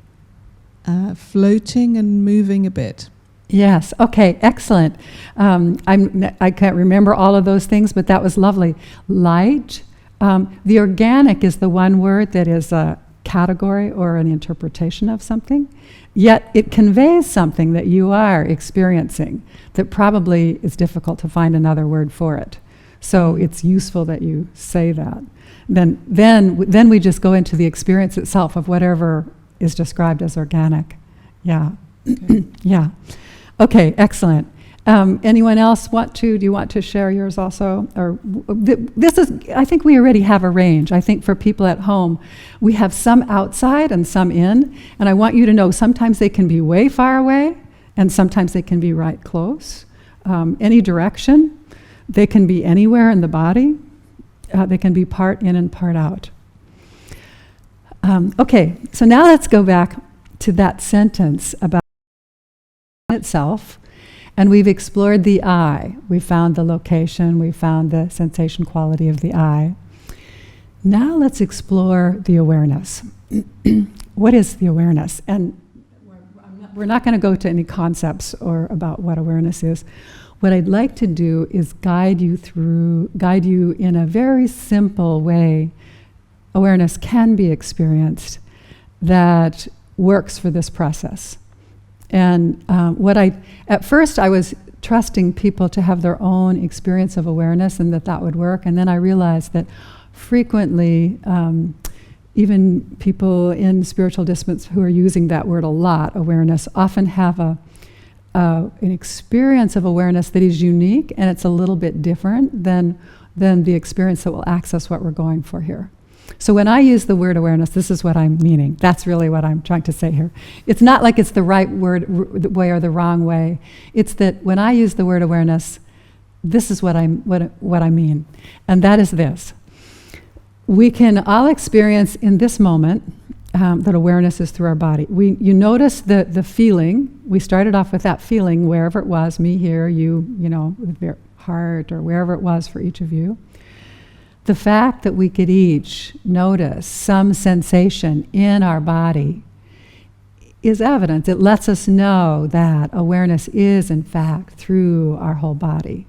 floating and moving a bit. Yes, okay, excellent. I can't remember all of those things, but that was lovely. Light. The organic is the one word that is a category or an interpretation of something, yet it conveys something that you are experiencing that probably is difficult to find another word for it. So it's useful that you say that. Then we just go into the experience itself of whatever is described as organic. Yeah. Okay. Yeah. Okay, excellent. Anyone else do you want to share yours also? Or this is, I think we already have a range. I think for people at home, we have some outside and some in, and I want you to know sometimes they can be way far away, and sometimes they can be right close. Any direction. They can be anywhere in the body. They can be part in and part out. Okay, so now let's go back to that sentence about itself. And we've explored the eye. We found the location. We found the sensation quality of the eye. Now let's explore the awareness. What is the awareness? And we're not going to go to any concepts or about what awareness is. What I'd like to do is guide you in a very simple way. Awareness can be experienced that works for this process. And at first I was trusting people to have their own experience of awareness and that would work. And then I realized that frequently, even people in spiritual disciplines who are using that word a lot, awareness, often have an experience of awareness that is unique, and it's a little bit different than the experience that will access what we're going for here. So when I use the word awareness, this is what I'm meaning. That's really what I'm trying to say here. It's not like it's the right way or the wrong way. It's that when I use the word awareness, this is what I mean. And that is this. We can all experience in this moment that awareness is through our body. You notice the feeling. We started off with that feeling, wherever it was, me here, you with your heart, or wherever it was for each of you. The fact that we could each notice some sensation in our body is evidence. It lets us know that awareness is, in fact, through our whole body.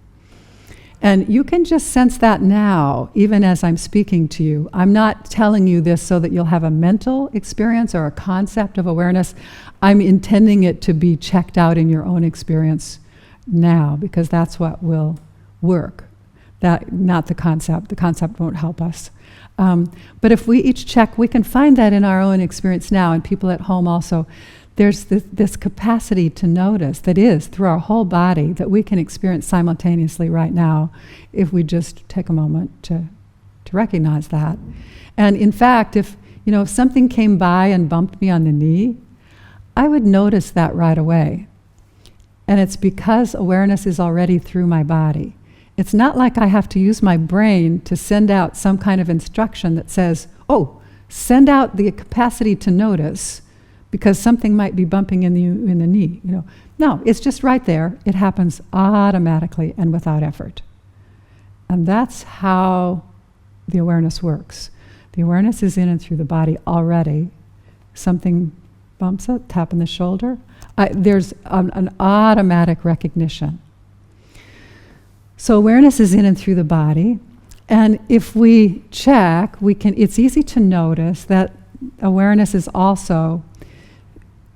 And you can just sense that now, even as I'm speaking to you. I'm not telling you this so that you'll have a mental experience or a concept of awareness. I'm intending it to be checked out in your own experience now, because that's what will work. Not the concept. The concept won't help us. But if we each check, we can find that in our own experience now, and people at home also. There's this capacity to notice that is through our whole body that we can experience simultaneously right now if we just take a moment to recognize that. And in fact, if something came by and bumped me on the knee, I would notice that right away. And it's because awareness is already through my body. It's not like I have to use my brain to send out some kind of instruction that says, oh, send out the capacity to notice because something might be bumping in the knee. No, it's just right there. It happens automatically and without effort. And that's how the awareness works. The awareness is in and through the body already. Something bumps it, tap on the shoulder. There's an automatic recognition. So awareness is in and through the body, and if we check, it's easy to notice that awareness is also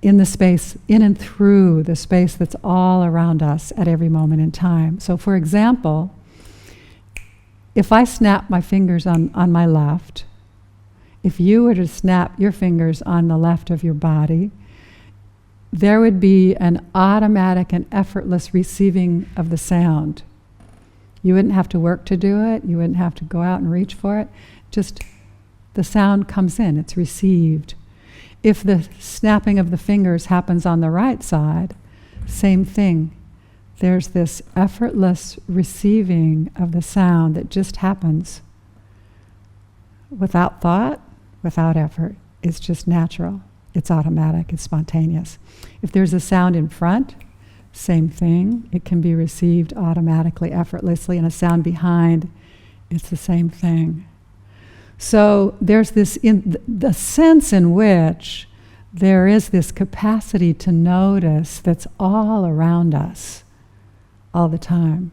in the space, in and through the space that's all around us at every moment in time. So for example, if I snap my fingers on my left, if you were to snap your fingers on the left of your body, there would be an automatic and effortless receiving of the sound. You wouldn't have to work to do it. You wouldn't have to go out and reach for it. Just the sound comes in. It's received. If the snapping of the fingers happens on the right side, same thing. There's this effortless receiving of the sound that just happens without thought, without effort. It's just natural. It's automatic. It's spontaneous. If there's a sound in front, same thing. It can be received automatically, effortlessly, and a sound behind, it's the same thing. So there's this, in the sense in which there is this capacity to notice that's all around us all the time.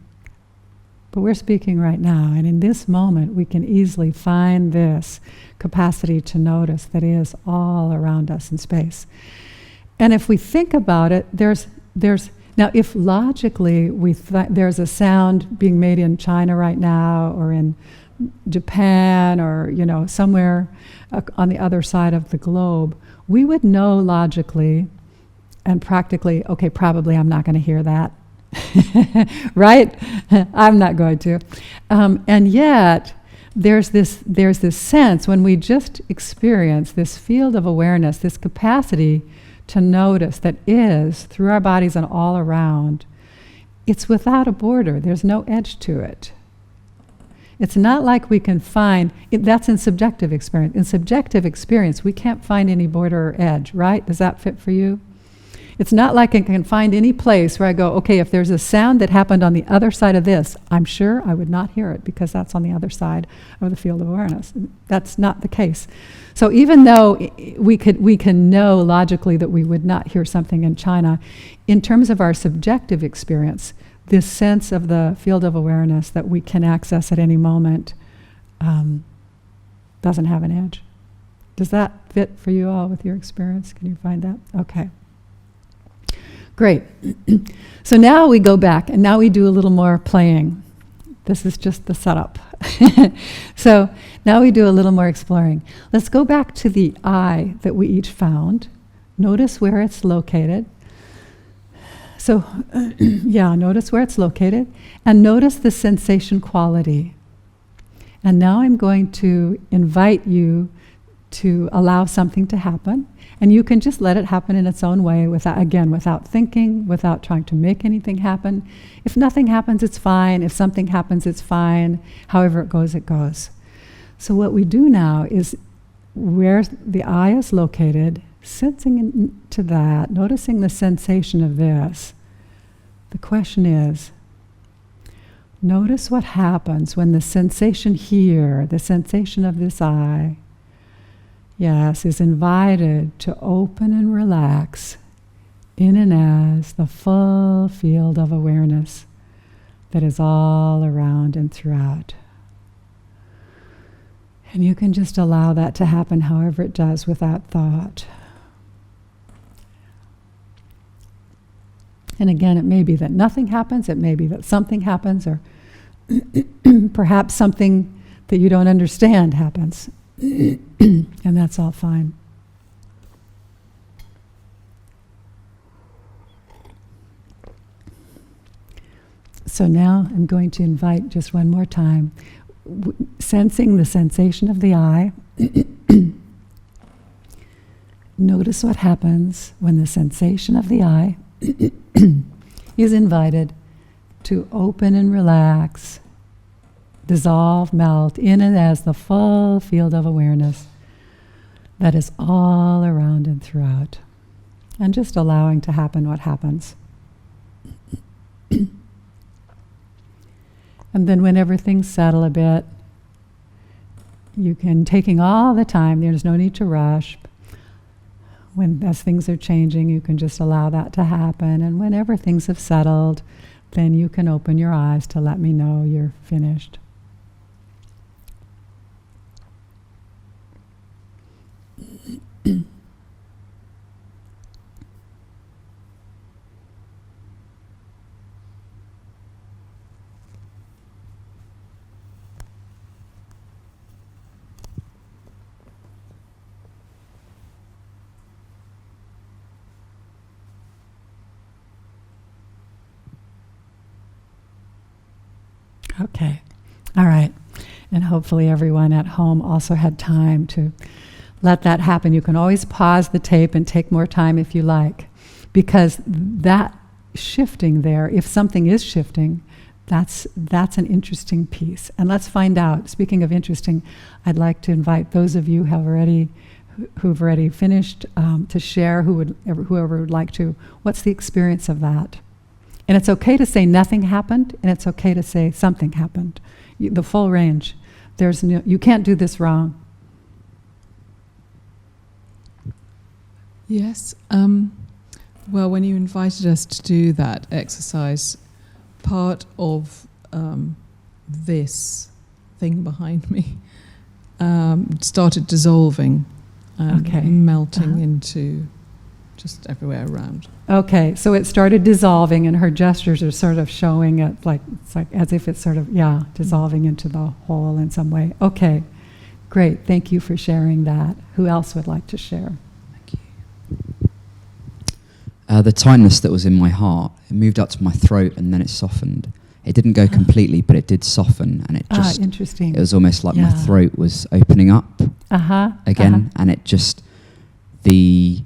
But we're speaking right now, and in this moment we can easily find this capacity to notice that is all around us in space. And if we think about it, there's now if logically there's a sound being made in China right now, or in Japan, or somewhere on the other side of the globe, we would know logically and practically, okay, probably I'm not going to hear that. Right? I'm not going to. And yet, there's this sense when we just experience this field of awareness, this capacity to notice that is through our bodies and all around. It's without a border. There's no edge to it. It's not like we can find, that's in subjective experience. In subjective experience, we can't find any border or edge, right? Does that fit for you? It's not like I can find any place where I go, okay, if there's a sound that happened on the other side of this, I'm sure I would not hear it because that's on the other side of the field of awareness. That's not the case. So even though we can know logically that we would not hear something in China, in terms of our subjective experience, this sense of the field of awareness that we can access at any moment doesn't have an edge. Does that fit for you all with your experience? Can you find that? Okay. Great. So now we go back, and now we do a little more playing. This is just the setup. So now we do a little more exploring. Let's go back to the eye that we each found. Notice where it's located. So, notice where it's located, and notice the sensation quality. And now I'm going to invite you to allow something to happen, and you can just let it happen in its own way without thinking, without trying to make anything happen. If nothing happens, it's fine. If something happens, it's fine. However it goes, it goes. So what we do now is where the eye is located, sensing into that, noticing the sensation of this. The question is, notice what happens when the sensation here, the sensation of this eye, is invited to open and relax in and as the full field of awareness that is all around and throughout. And you can just allow that to happen however it does without thought. And again, it may be that nothing happens, it may be that something happens, or perhaps something that you don't understand happens. And that's all fine. So now I'm going to invite just one more time, sensing the sensation of the eye. Notice what happens when the sensation of the eye is invited to open and relax, dissolve, melt in and as the full field of awareness that is all around and throughout. And just allowing to happen what happens. And then whenever things settle a bit, you can, taking all the time, there's no need to rush. As things are changing, you can just allow that to happen. And whenever things have settled, then you can open your eyes to let me know you're finished. Okay, all right. And hopefully everyone at home also had time to let that happen. You can always pause the tape and take more time if you like, because that shifting there. If something is shifting, that's an interesting piece. And let's find out. Speaking of interesting, I'd like to invite those of you who've already finished to share, whoever would like to. What's the experience of that? And it's okay to say nothing happened, and it's okay to say something happened. The full range. You can't do this wrong. Yes. Well, when you invited us to do that exercise, part of this thing behind me started dissolving and melting into just everywhere around. Okay, so it started dissolving, and her gestures are sort of showing it it's like as if it's sort of, dissolving into the whole in some way. Okay, great. Thank you for sharing that. Who else would like to share? Thank you. The tightness that was in my heart, it moved up to my throat and then it softened. It didn't go completely, but it did soften, and it just, interesting. it was almost like my throat was opening up again, and it just, the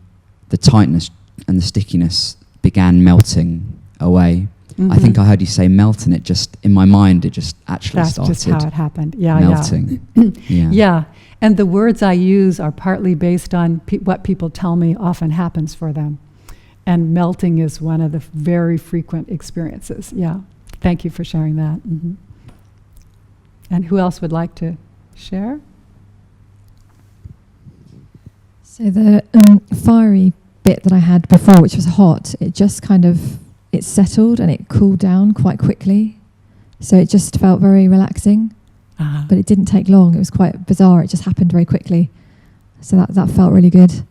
tightness and the stickiness began melting away. I think I heard you say melt, and it just, in my mind, it just actually started. That's just how it happened. Melting. Yeah. And the words I use are partly based on what people tell me often happens for them. And melting is one of the very frequent experiences. Yeah. Thank you for sharing that. Mm-hmm. And who else would like to share? So the fiery bit that I had before, which was hot, it just kind of, it settled and it cooled down quite quickly. So it just felt very relaxing, but it didn't take long. It was quite bizarre. It just happened very quickly. So that felt really good.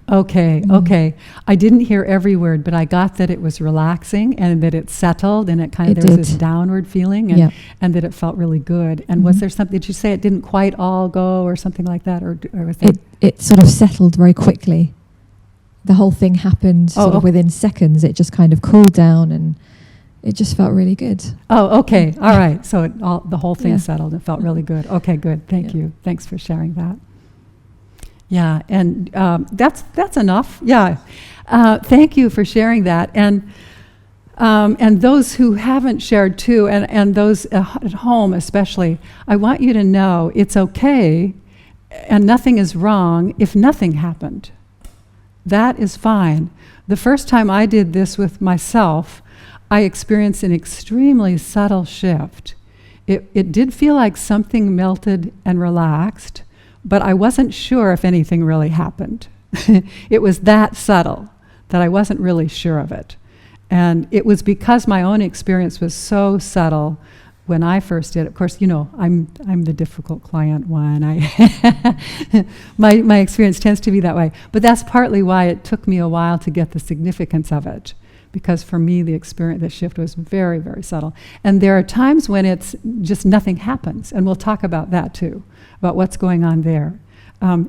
Okay. I didn't hear every word, but I got that it was relaxing and that it settled and there was this downward feeling and that it felt really good. And was there something, did you say it didn't quite all go or something like that? Or was it sort of settled very quickly. The whole thing happened sort of within seconds. It just kind of cooled down and it just felt really good. Oh, okay. All right. So the whole thing settled and felt really good. Okay, good. Thank you. Thanks for sharing that. Yeah, and that's enough. Yeah, thank you for sharing that. And those who haven't shared too, and those at home especially, I want you to know it's okay, and nothing is wrong if nothing happened. That is fine. The first time I did this with myself, I experienced an extremely subtle shift. It did feel like something melted and relaxed, but I wasn't sure if anything really happened. It was that subtle that I wasn't really sure of it. And it was because my own experience was so subtle when I first did it. Of course, I'm the difficult client one. My experience tends to be that way. But that's partly why it took me a while to get the significance of it. Because for me, the shift was very, very subtle. And there are times when it's just nothing happens. And we'll talk about that too, about what's going on there.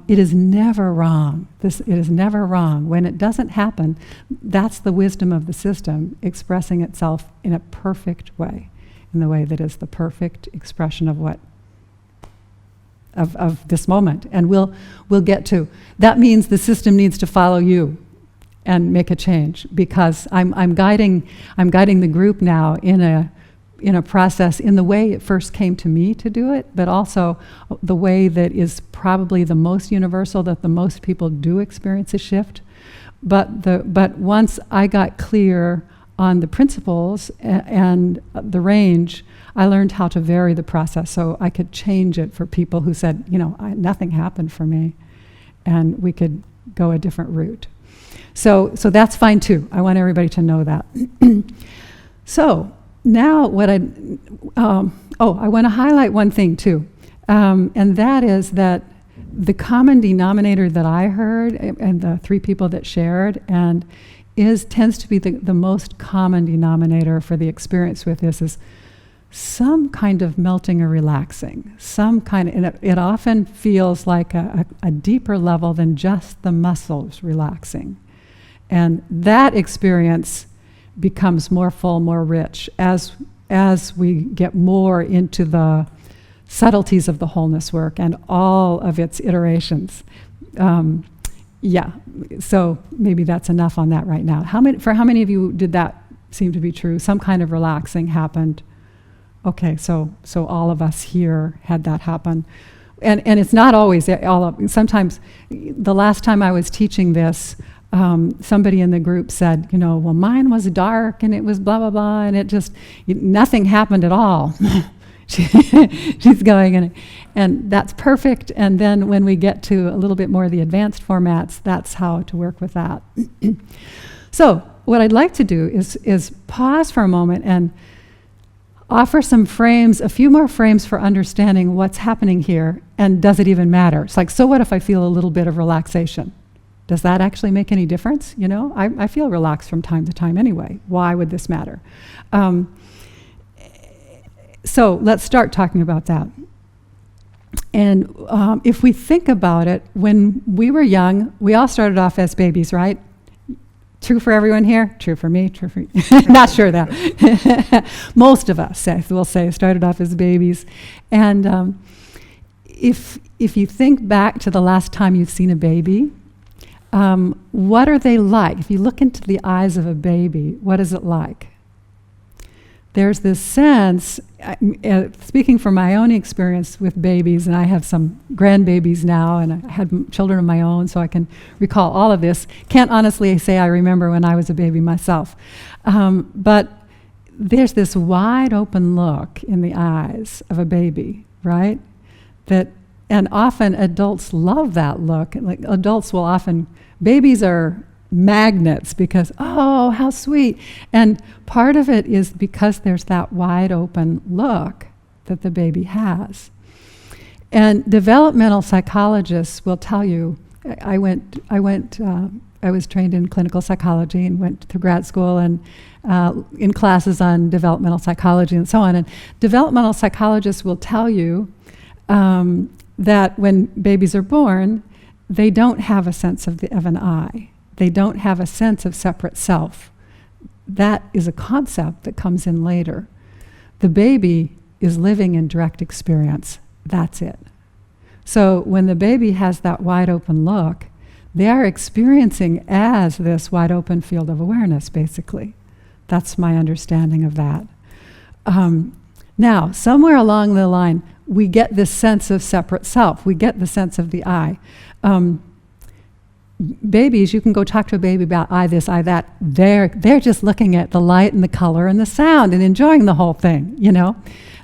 It is never wrong. It is never wrong. When it doesn't happen, that's the wisdom of the system expressing itself in a perfect way, in the way that is the perfect expression of this moment. And we'll get to. That means the system needs to follow you and make a change, because I'm guiding the group now in a process in the way it first came to me to do it, but also the way that is probably the most universal, that the most people do experience a shift. But once I got clear on the principles and the range, I learned how to vary the process so I could change it for people who said, nothing happened for me, and we could go a different route. So that's fine too. I want everybody to know that. So now I want to highlight one thing too, and that is that the common denominator that I heard, and the three people that shared, tends to be the most common denominator for the experience with this is some kind of melting or relaxing, and it often feels like a deeper level than just the muscles relaxing. And that experience becomes more full, more rich as we get more into the subtleties of the wholeness work and all of its iterations. So maybe that's enough on that right now. How many of you did that seemed to be true. Some kind of relaxing happened. Okay, so all of us here had that happen. And it's not always sometimes the last time I was teaching this, somebody in the group said, well, mine was dark and it was blah, blah, blah, and it just, nothing happened at all. She's going, and that's perfect. And then when we get to a little bit more of the advanced formats, that's how to work with that. So what I'd like to do is pause for a moment and offer some frames, a few more frames for understanding what's happening here, and does it even matter? It's like, so what if I feel a little bit of relaxation? Does that actually make any difference? I feel relaxed from time to time anyway. Why would this matter? So let's start talking about that. And if we think about it, when we were young, we all started off as babies, right? True for everyone here? True for me? True for you? Not sure that. Most of us, we'll say, started off as babies. And if you think back to the last time you've seen a baby, what are they like? If you look into the eyes of a baby, what is it like? There's this sense, speaking from my own experience with babies, and I have some grandbabies now, and I had children of my own, so I can recall all of this. Can't honestly say I remember when I was a baby myself. But there's this wide open look in the eyes of a baby, right? And often adults love that look. Like adults will often, babies are magnets because, oh, how sweet. And part of it is because there's that wide open look that the baby has. And developmental psychologists will tell you, I was trained in clinical psychology and went to grad school and in classes on developmental psychology and so on. And developmental psychologists will tell you that when babies are born, they don't have a sense of an I. They don't have a sense of separate self. That is a concept that comes in later. The baby is living in direct experience. That's it. So when the baby has that wide open look, they are experiencing as this wide open field of awareness, basically. That's my understanding of that. Now, somewhere along the line, we get this sense of separate self. We get the sense of the I. Babies, you can go talk to a baby about I this, I that. They're just looking at the light and the color and the sound and enjoying the whole thing,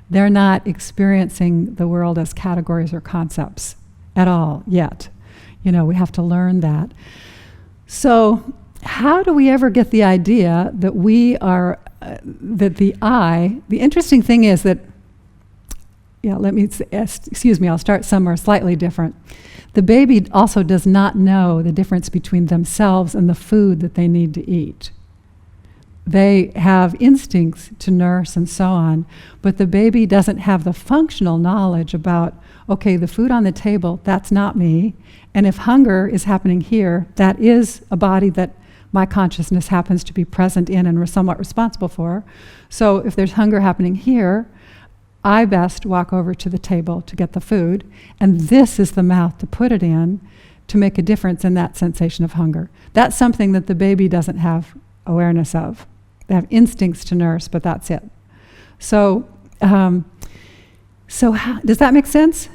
They're not experiencing the world as categories or concepts at all yet. We have to learn that. So how do we ever get the idea that we are, that the I, the interesting thing is that, I'll start somewhere slightly different. The baby also does not know the difference between themselves and the food that they need to eat. They have instincts to nurse and so on, but the baby doesn't have the functional knowledge about, okay, the food on the table, that's not me, and if hunger is happening here, that is a body that my consciousness happens to be present in and somewhat responsible for. So if there's hunger happening here, I best walk over to the table to get the food, and this is the mouth to put it in to make a difference in that sensation of hunger. That's something that the baby doesn't have awareness of. They have instincts to nurse, but that's it. So does that make sense?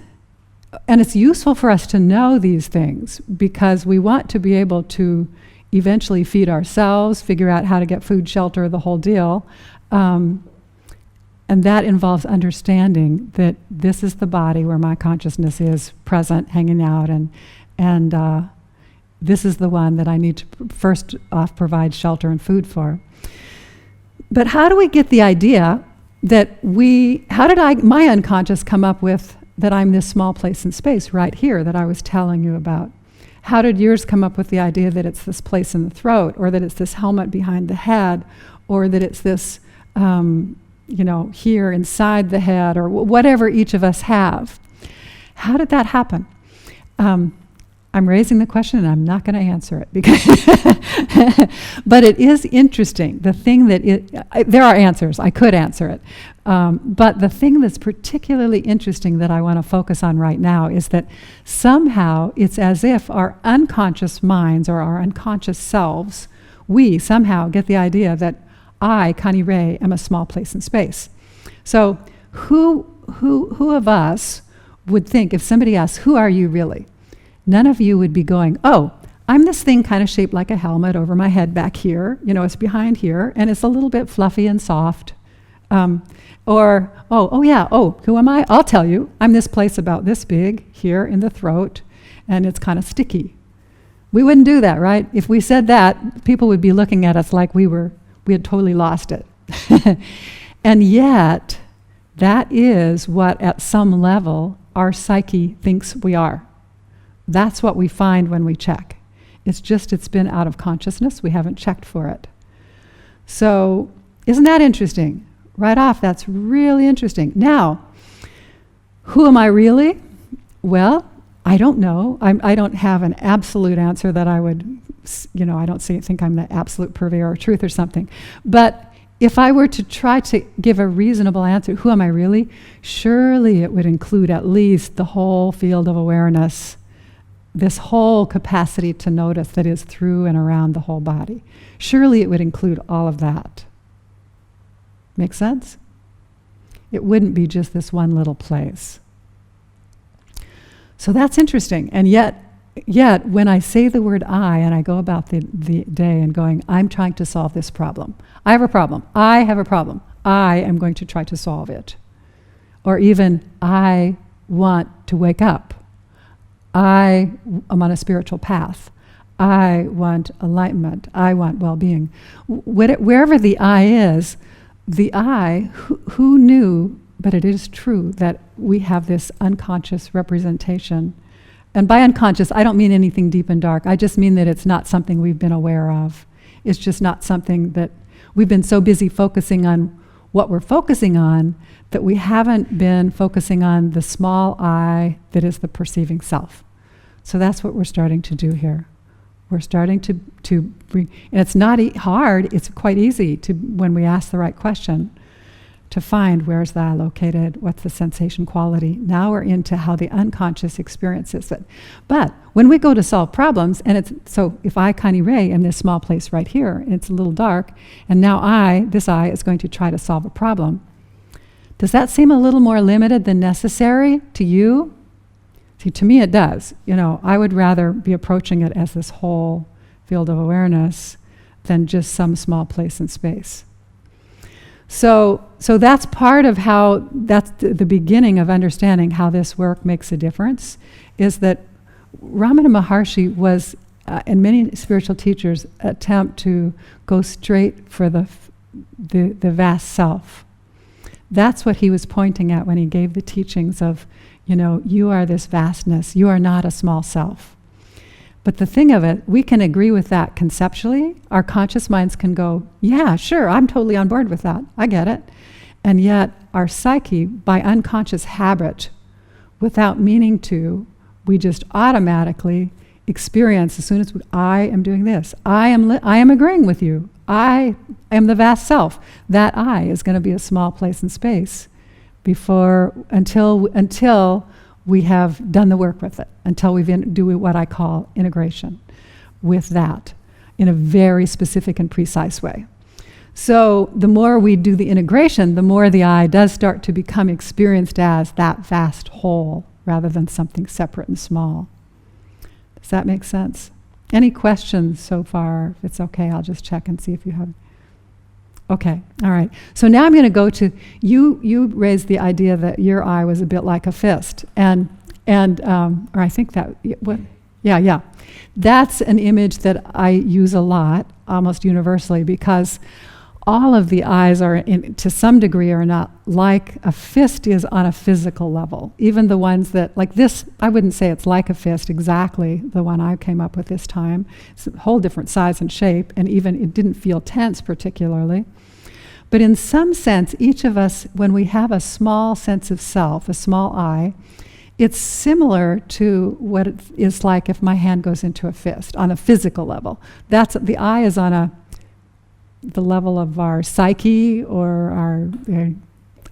And it's useful for us to know these things because we want to be able to eventually feed ourselves, figure out how to get food, shelter, the whole deal. And that involves understanding that this is the body where my consciousness is present, hanging out, and this is the one that I need to first off provide shelter and food for. But how do we get the idea that how did my unconscious come up with that I'm this small place in space right here that I was telling you about? How did yours come up with the idea that it's this place in the throat, or that it's this helmet behind the head, or that it's this here inside the head, or whatever each of us have? How did that happen? I'm raising the question and I'm not going to answer it because but it is interesting. The thing that there are answers. I could answer it. But the thing that's particularly interesting that I want to focus on right now is that somehow it's as if our unconscious minds or our unconscious selves, we somehow get the idea that I, Connirae, am a small place in space. So who of us would think, if somebody asks, who are you really? None of you would be going, oh, I'm this thing kind of shaped like a helmet over my head back here. You know, it's behind here, and it's a little bit fluffy and soft. Or, who am I? I'll tell you. I'm this place about this big here in the throat, and it's kind of sticky. We wouldn't do that, right? If we said that, people would be looking at us like we had totally lost it. And yet, that is what, at some level, our psyche thinks we are. That's what we find when we check. It's been out of consciousness. We haven't checked for it. So, isn't that interesting? Right off, that's really interesting. Now, who am I really? Well, I don't know. I don't have an absolute answer that I would, I don't think I'm the absolute purveyor of truth or something. But if I were to try to give a reasonable answer, who am I really? Surely it would include at least the whole field of awareness, this whole capacity to notice that is through and around the whole body. Surely it would include all of that. Make sense? It wouldn't be just this one little place. So that's interesting. And yet when I say the word I, and I go about the day and going, I'm trying to solve this problem. I have a problem. I have a problem. I am going to try to solve it. Or even, I want to wake up. I am on a spiritual path. I want enlightenment. I want well-being. Wherever the I is, the I, who knew, but it is true that we have this unconscious representation. And by unconscious, I don't mean anything deep and dark. I just mean that it's not something we've been aware of. It's just not something that we've been so busy focusing on what we're focusing on that we haven't been focusing on the small I that is the perceiving self. So that's what we're starting to do here. We're starting to bring, and it's not hard, it's quite easy to, when we ask the right question, to find where's the I located, what's the sensation quality. Now we're into how the unconscious experiences it. But when we go to solve problems, and so if I, Connirae, am this small place right here, and it's a little dark, and now this I is going to try to solve a problem, does that seem a little more limited than necessary to you? See, to me it does. I would rather be approaching it as this whole field of awareness than just some small place in space. So that's part of how, that's the beginning of understanding how this work makes a difference, is that Ramana Maharshi was, and many spiritual teachers attempt to go straight for the vast self. That's what he was pointing at when he gave the teachings of, you are this vastness, you are not a small self. But the thing of it, we can agree with that conceptually. Our conscious minds can go, yeah, sure, I'm totally on board with that. I get it. And yet our psyche, by unconscious habit, without meaning to, we just automatically experience, as soon as I am doing this, I am agreeing with you. I am the vast self. That I is going to be a small place in space until we have done the work with it, until we do what I call integration with that in a very specific and precise way. So the more we do the integration, the more the I does start to become experienced as that vast whole rather than something separate and small. Does that make sense? Any questions so far? If it's okay, I'll just check and see if you have. Okay, all right. So now I'm going to go to, you raised the idea that your eye was a bit like a fist. Or I think that, yeah. That's an image that I use a lot, almost universally, because all of the eyes are, to some degree, are not like a fist is on a physical level. Even the ones that, like this, I wouldn't say it's like a fist exactly, the one I came up with this time. It's a whole different size and shape, and even it didn't feel tense particularly. But in some sense, each of us, when we have a small sense of self, a small I, it's similar to what it is like if my hand goes into a fist on a physical level. The I is on the level of our psyche, or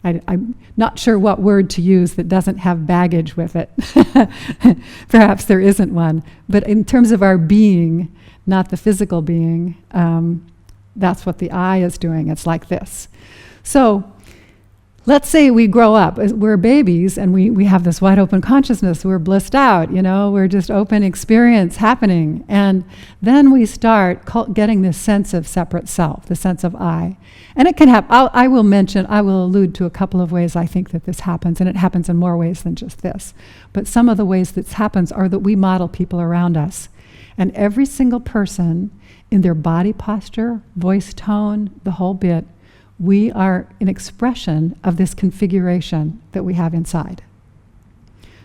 I'm not sure what word to use that doesn't have baggage with it. Perhaps there isn't one. But in terms of our being, not the physical being, That's what the I is doing. It's like this. So let's say we grow up, we're babies, and we have this wide open consciousness, we're blissed out, we're just open experience happening. And then we start getting this sense of separate self, the sense of I. And it can happen, I will allude to a couple of ways I think that this happens, and it happens in more ways than just this. But some of the ways this happens are that we model people around us. And every single person, in their body posture, voice tone, the whole bit, we are an expression of this configuration that we have inside.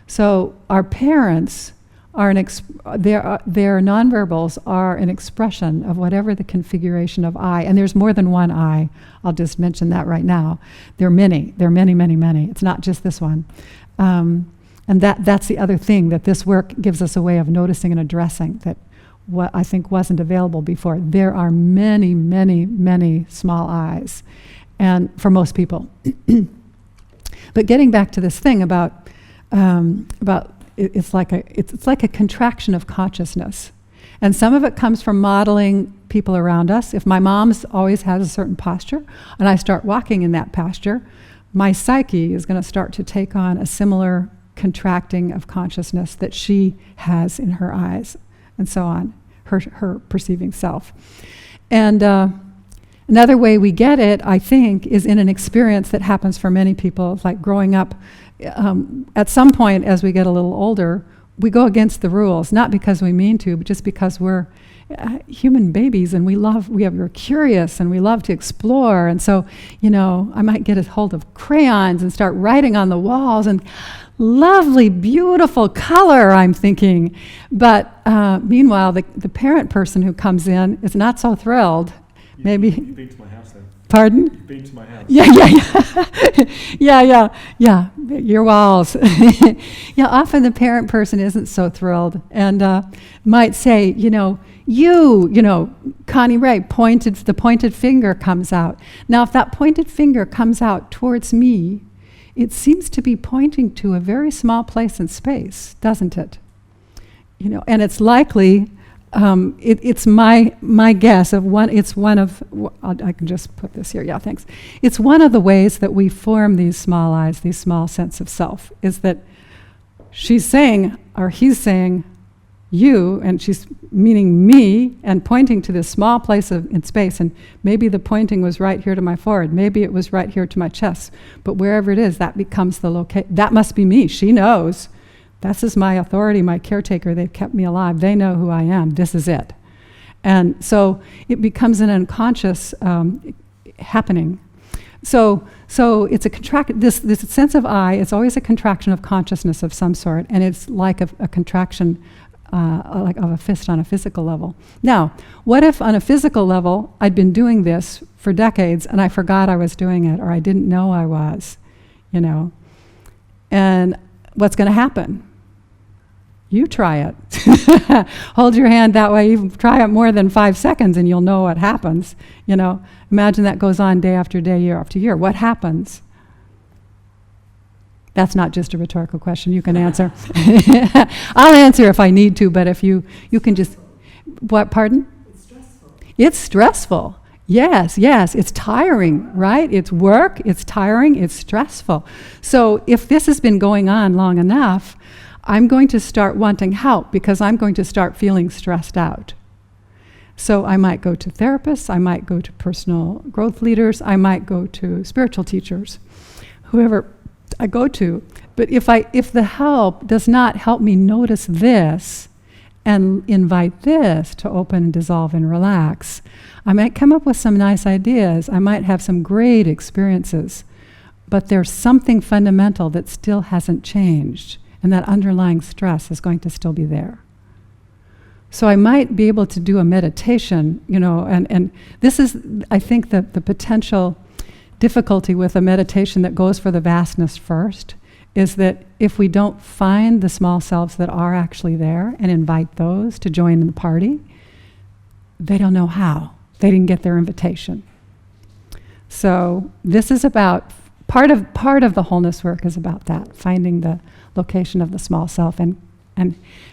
So our parents are their nonverbals are an expression of whatever the configuration of I, and there's more than one I. I'll just mention that right now. There are many, many, many. It's not just this one. And that's the other thing, that this work gives us a way of noticing and addressing that what I think wasn't available before. There are many, many, many small I's, and for most people. But getting back to this thing about it's like a contraction of consciousness, and some of it comes from modeling people around us. If my mom's always has a certain posture, and I start walking in that posture, my psyche is going to start to take on a similar contracting of consciousness that she has in her eyes, and so on, her perceiving self. And another way we get it, I think, is in an experience that happens for many people, like growing up. At some point, as we get a little older, we go against the rules, not because we mean to, but just because we're human babies, and we're curious, and we love to explore. And so, I might get a hold of crayons and start writing on the walls, and lovely, beautiful color, I'm thinking. But meanwhile, the parent person who comes in is not so thrilled. Maybe. You've been to my house then. Pardon? You've been to my house. Yeah. Your walls. Yeah, often the parent person isn't so thrilled, and might say, Connirae, the pointed finger comes out. Now, if that pointed finger comes out towards me, it seems to be pointing to a very small place in space, doesn't it? And it's likely, it's my guess of one. It's one of. I can just put this here. Yeah, thanks. It's one of the ways that we form these small I's, these small sense of self, is that she's saying, or he's saying, you, and she's meaning me, and pointing to this small place in space. And maybe the pointing was right here to my forehead. Maybe it was right here to my chest. But wherever it is, that becomes the location. That must be me. She knows. This is my authority, my caretaker. They've kept me alive. They know who I am. This is it. And so it becomes an unconscious happening. So it's a this sense of I. It's always a contraction of consciousness of some sort, and it's like a contraction. Like of a fist on a physical level. Now, what if on a physical level I'd been doing this for decades and I forgot I was doing it, or I didn't know I was, And what's going to happen? You try it. Hold your hand that way. You try it more than 5 seconds and you'll know what happens. Imagine that goes on day after day, year after year. What happens? That's not just a rhetorical question. You can answer. I'll answer if I need to, but if you can just... What, pardon? It's stressful. It's stressful. Yes. It's tiring, right? It's work, it's tiring, it's stressful. So if this has been going on long enough, I'm going to start wanting help because I'm going to start feeling stressed out. So I might go to therapists, I might go to personal growth leaders, I might go to spiritual teachers, whoever I go to. But if the help does not help me notice this and invite this to open and dissolve and relax, I might come up with some nice ideas. I might have some great experiences, but there's something fundamental that still hasn't changed, and that underlying stress is going to still be there. So I might be able to do a meditation, and this is, I think, the potential difficulty with a meditation that goes for the vastness first, is that if we don't find the small selves that are actually there and invite those to join in the party, they don't know how. They didn't get their invitation. So this is about, part of the wholeness work is about that, finding the location of the small self and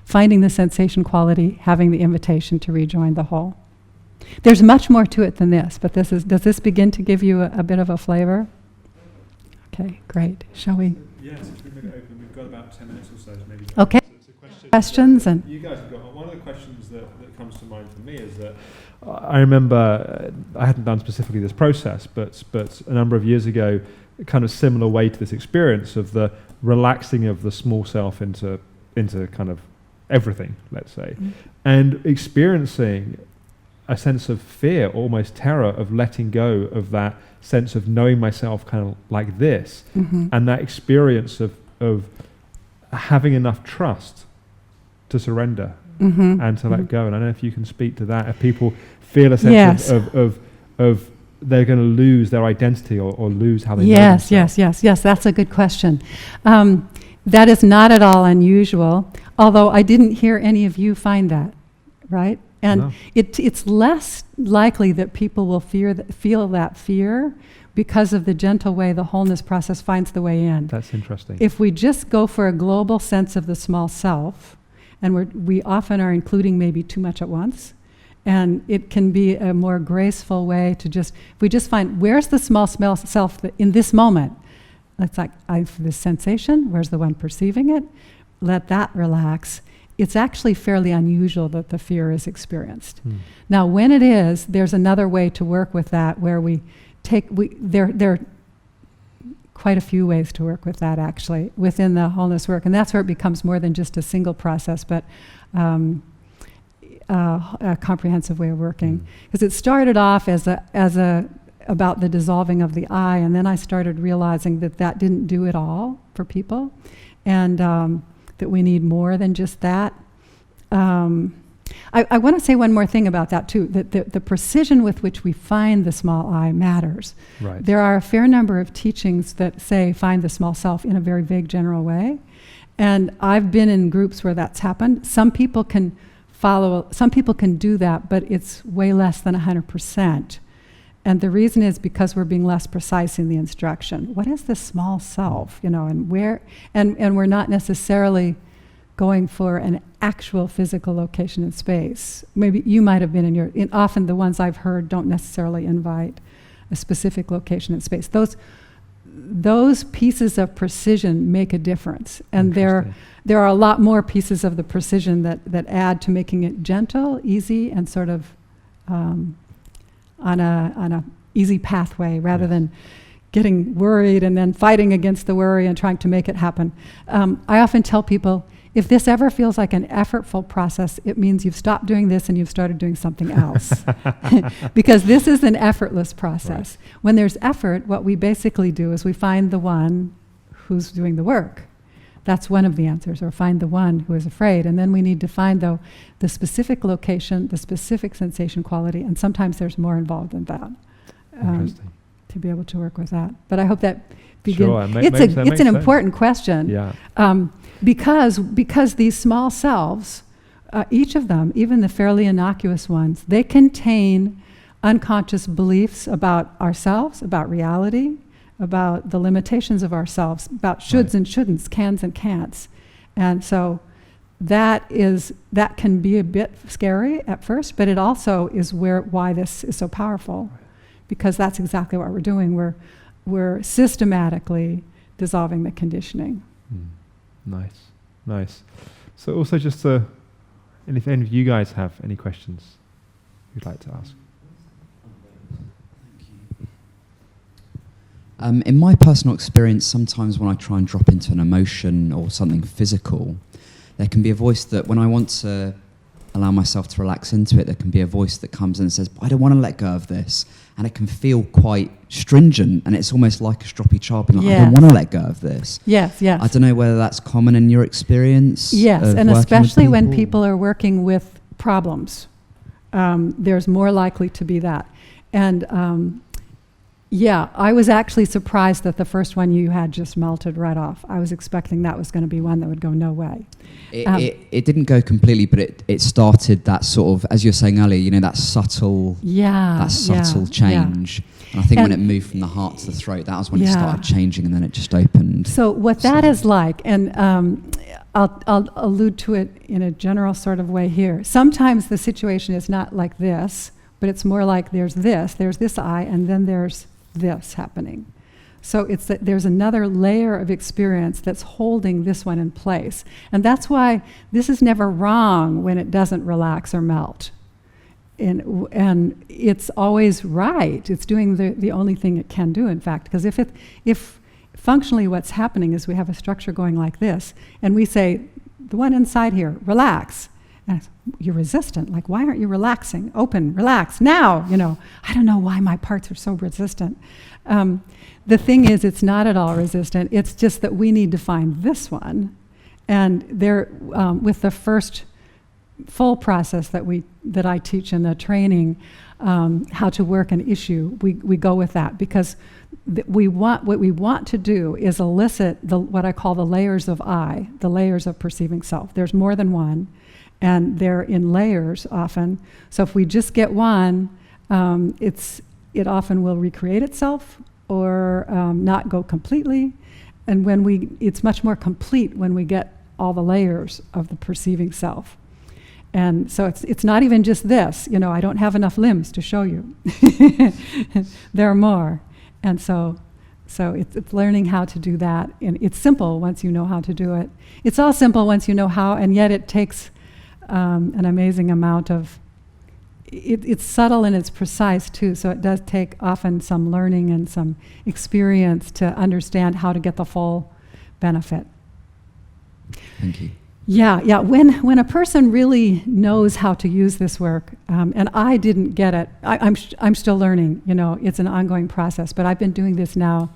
finding the sensation quality, having the invitation to rejoin the whole. There's much more to it than this, but does this begin to give you a bit of a flavor? Okay, great. Shall we? Yes, if we make it open, we've got about 10 minutes or so, maybe. Okay. Questions and you guys have got one of the questions that comes to mind for me is that I remember I hadn't done specifically this process, but a number of years ago, a kind of similar way to this experience of the relaxing of the small self into kind of everything, let's say, and experiencing a sense of fear, almost terror, of letting go of that sense of knowing myself kind of like this, and that experience of having enough trust to surrender and to let go. And I don't know if you can speak to that. If people feel a sense of they're going to lose their identity or lose how they know themselves. Yes. That's a good question. That is not at all unusual, although I didn't hear any of you find that, right? And No. it's less likely that people will feel that fear because of the gentle way the wholeness process finds the way in. That's interesting. If we just go for a global sense of the small self, and we often are including maybe too much at once, and it can be a more graceful way to if we just find, where's the small self in this moment? It's like, I have this sensation, where's the one perceiving it? Let that relax. It's actually fairly unusual that the fear is experienced. Now, when it is, there's another way to work with that where there are quite a few ways to work with that actually within the wholeness work, and that's where it becomes more than just a single process, but a comprehensive way of working. Because it started off as about the dissolving of the I, and then I started realizing that didn't do it all for people, and that we need more than just that. I want to say one more thing about that too, that the precision with which we find the small I matters. Right. There are a fair number of teachings that say find the small self in a very vague general way, and I've been in groups where that's happened. Some people can do that, but it's way less than 100%. And the reason is because we're being less precise in the instruction. What is the small self, and where, and we're not necessarily going for an actual physical location in space. Maybe you might have been often the ones I've heard don't necessarily invite a specific location in space. Those pieces of precision make a difference. And there are a lot more pieces of the precision that add to making it gentle, easy, and sort of on a easy pathway rather than getting worried and then fighting against the worry and trying to make it happen. I often tell people, if this ever feels like an effortful process, it means you've stopped doing this and you've started doing something else. Because this is an effortless process. Right. When there's effort, what we basically do is we find the one who's doing the work. That's one of the answers, or find the one who is afraid. And then we need to find, though, the specific location, the specific sensation quality, and sometimes there's more involved than that. To be able to work with that. But I hope that begins. Sure, it's an important question. Yeah. Because these small selves, each of them, even the fairly innocuous ones, they contain unconscious beliefs about ourselves, about reality, about the limitations of ourselves, about shoulds and shouldn'ts, cans and can'ts. And so that can be a bit scary at first, but it also is why this is so powerful, because that's exactly what we're doing. We're systematically dissolving the conditioning. Nice. So also just and if any of you guys have any questions you'd like to ask. In my personal experience, sometimes when I try and drop into an emotion or something physical, there can be a voice that when I want to allow myself to relax into it, there can be a voice that comes in and says, I don't want to let go of this. And it can feel quite stringent, and it's almost like a stroppy child being like, I don't want to let go of this. Yes. I don't know whether that's common in your experience. Yes, and especially when people are working with problems. There's more likely to be that. And I was actually surprised that the first one you had just melted right off. I was expecting that was going to be one that would go no way. It didn't go completely, but it started that sort of, as you were saying earlier, that subtle change. And I think when it moved from the heart to the throat, that was when it started changing, and then it just opened. So what that is like, and I'll allude to it in a general sort of way here. Sometimes the situation is not like this, but it's more like there's this I, and then there's this happening. So it's that there's another layer of experience that's holding this one in place. And that's why this is never wrong when it doesn't relax or melt. And it's always right. It's doing the only thing it can do, in fact. Because if functionally what's happening is we have a structure going like this, and we say, the one inside here, relax. And you're resistant. Like, why aren't you relaxing? Open, relax, now. I don't know why my parts are so resistant. The thing is, it's not at all resistant. It's just that we need to find this one. And there, with the first full process that I teach in the training, how to work an issue, we go with that, because what we want to do is elicit what I call the layers of I, the layers of perceiving self. There's more than one, and they're in layers often. So if we just get one, it often will recreate itself or not go completely. And it's much more complete when we get all the layers of the perceiving self. And so it's not even just this, I don't have enough limbs to show you. There are more. And so it's learning how to do that. And it's simple once you know how to do it. It's all simple once you know how, and yet it takes an amazing amount of, it's subtle and it's precise too, so it does take often some learning and some experience to understand how to get the full benefit. Thank you. Yeah. When a person really knows how to use this work, and I didn't get it, I'm still learning. It's an ongoing process. But I've been doing this now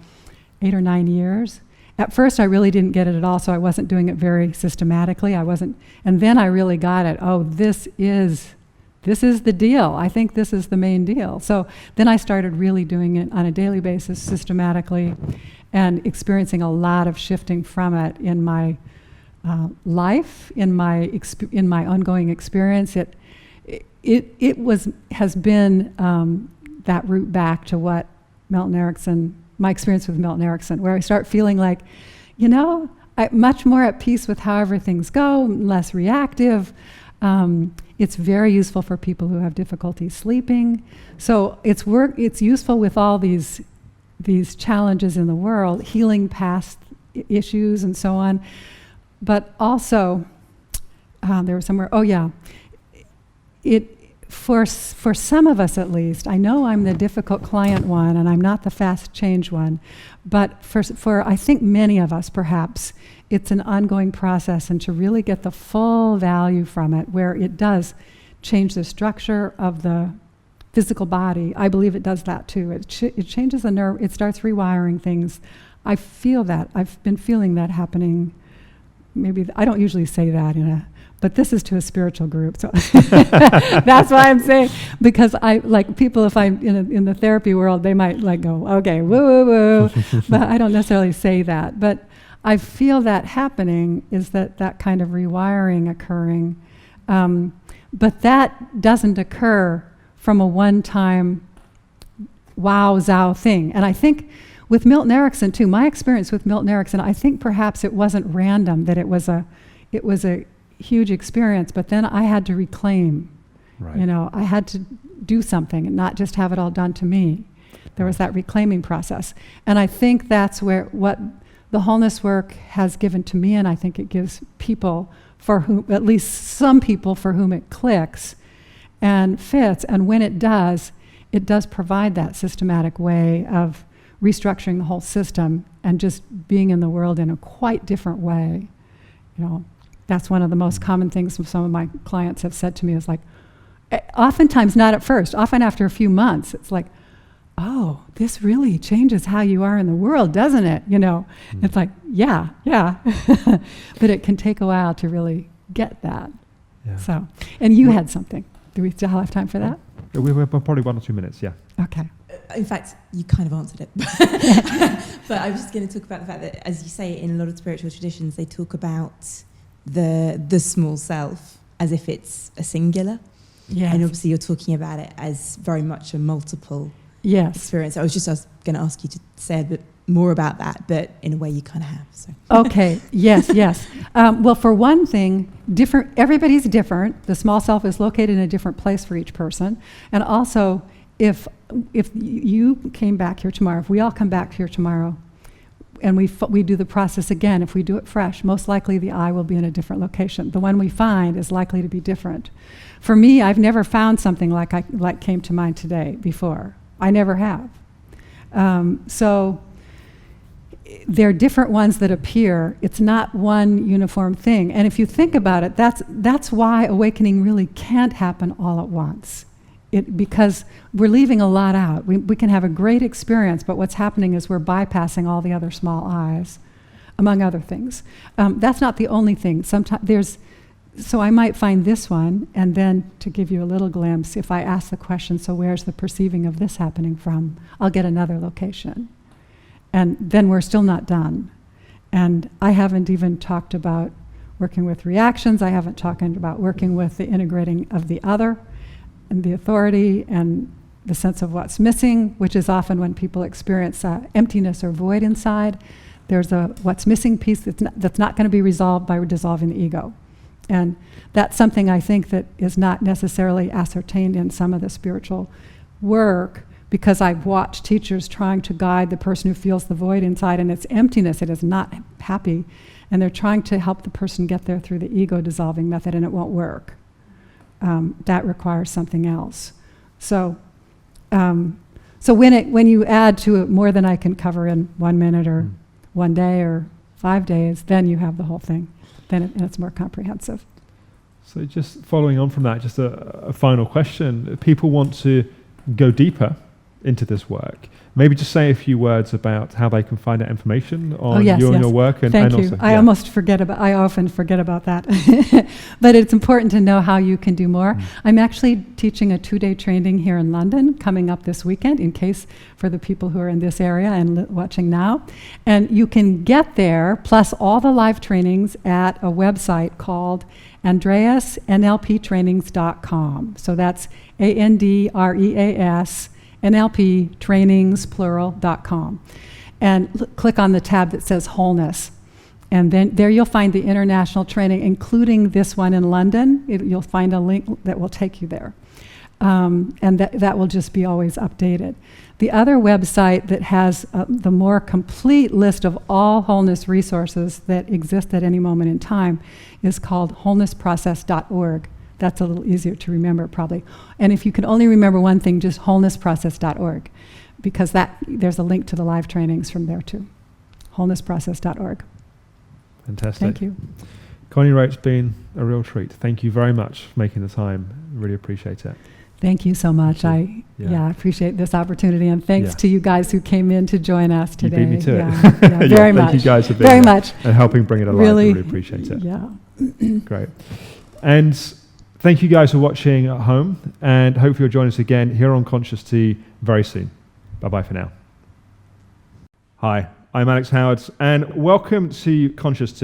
8 or 9 years. At first, I really didn't get it at all, so I wasn't doing it very systematically. And then I really got it. Oh, this is the deal. I think this is the main deal. So then I started really doing it on a daily basis, systematically, and experiencing a lot of shifting from it in my life, in my ongoing experience. It has been that route back to what Milton Erickson, my experience with Milton Erickson, where I start feeling like, I'm much more at peace with however things go, less reactive. It's very useful for people who have difficulty sleeping. So it's useful with all these challenges in the world, healing past issues and so on. But also, there was somewhere, for some of us at least, I know I'm the difficult client one and I'm not the fast change one, but for I think many of us perhaps, it's an ongoing process, and to really get the full value from it, where it does change the structure of the physical body. I believe it does that too. It changes the nerve, it starts rewiring things. I feel that, I've been feeling that happening. Maybe I don't usually say that but this is to a spiritual group, so that's why I'm saying, because I like people, if I'm in the therapy world, they might like go, okay, woo woo woo, but I don't necessarily say that. But I feel that happening is that kind of rewiring occurring, but that doesn't occur from a one-time wow-zow thing. And I think with Milton Erickson too, my experience with Milton Erickson, I think perhaps it wasn't random, that it was a huge experience, but then I had to reclaim. Right. I had to do something and not just have it all done to me. There was that reclaiming process. And I think that's what the wholeness work has given to me, and I think it gives people for whom, at least some people for whom it clicks and fits. And when it does provide that systematic way of restructuring the whole system and just being in the world in a quite different way. That's one of the most common things some of my clients have said to me, is like, oftentimes not at first, often after a few months, it's like, oh, this really changes how you are in the world, doesn't it? It's like, yeah. But it can take a while to really get that. Yeah. So, and you had something. Do we still have time for that? We have probably 1 or 2 minutes, yeah. Okay. In fact, you kind of answered it. But I was just going to talk about the fact that, as you say, in a lot of spiritual traditions, they talk about the small self as if it's a singular. Yes. And obviously you're talking about it as very much a multiple experience. I was going to ask you to say a bit more about that, but in a way you kind of have. So. Okay, yes. Well, for one thing, everybody's different. The small self is located in a different place for each person. And also, if you came back here tomorrow, if we all come back here tomorrow, and we do the process again, if we do it fresh, most likely the eye will be in a different location. The one we find is likely to be different. For me, I've never found something like came to mind today before. I never have. So there are different ones that appear. It's not one uniform thing. And if you think about it, that's why awakening really can't happen all at once. Because we're leaving a lot out. We can have a great experience, but what's happening is we're bypassing all the other small eyes, among other things. That's not the only thing. So I might find this one, and then to give you a little glimpse, if I ask the question, so where's the perceiving of this happening from? I'll get another location. And then we're still not done. And I haven't even talked about working with reactions. I haven't talked about working with the integrating of the other, and the authority and the sense of what's missing, which is often when people experience emptiness or void inside. There's a what's missing piece that's not going to be resolved by dissolving the ego. And that's something I think that is not necessarily ascertained in some of the spiritual work, because I've watched teachers trying to guide the person who feels the void inside, and it's emptiness, it is not happy, and they're trying to help the person get there through the ego dissolving method, and it won't work. That requires something else. So when you add to it more than I can cover in 1 minute or 1 day or 5 days, then you have the whole thing. Then it's more comprehensive. So just following on from that, just a final question. People want to go deeper into this work. Maybe just say a few words about how they can find out information on your work. And Thank you. Also, I often forget about that. But it's important to know how you can do more. I'm actually teaching a 2-day training here in London coming up this weekend, in case for the people who are in this area and watching now. And you can get there, plus all the live trainings, at a website called AndreasNLPtrainings.com. So that's ANDREAS NLPtrainings.com, and click on the tab that says Wholeness. And then there you'll find the international training, including this one in London. You'll find a link that will take you there. And that will just be always updated. The other website that has the more complete list of all wholeness resources that exist at any moment in time is called wholenessprocess.org. That's a little easier to remember, probably. And if you can only remember one thing, just wholenessprocess.org, because there's a link to the live trainings from there too. Wholenessprocess.org. Fantastic. Thank you. Connirae, it's been a real treat. Thank you very much for making the time. Really appreciate it. Thank you so much. I appreciate this opportunity, and thanks to you guys who came in to join us today. You beat me to it. Very much. Thank you guys for being very here much and helping bring it alive. Really appreciate it. Yeah. Great. And thank you guys for watching at home, and hopefully you'll join us again here on Conscious Tea very soon. Bye-bye for now. Hi, I'm Alex Howard, and welcome to Conscious Tea.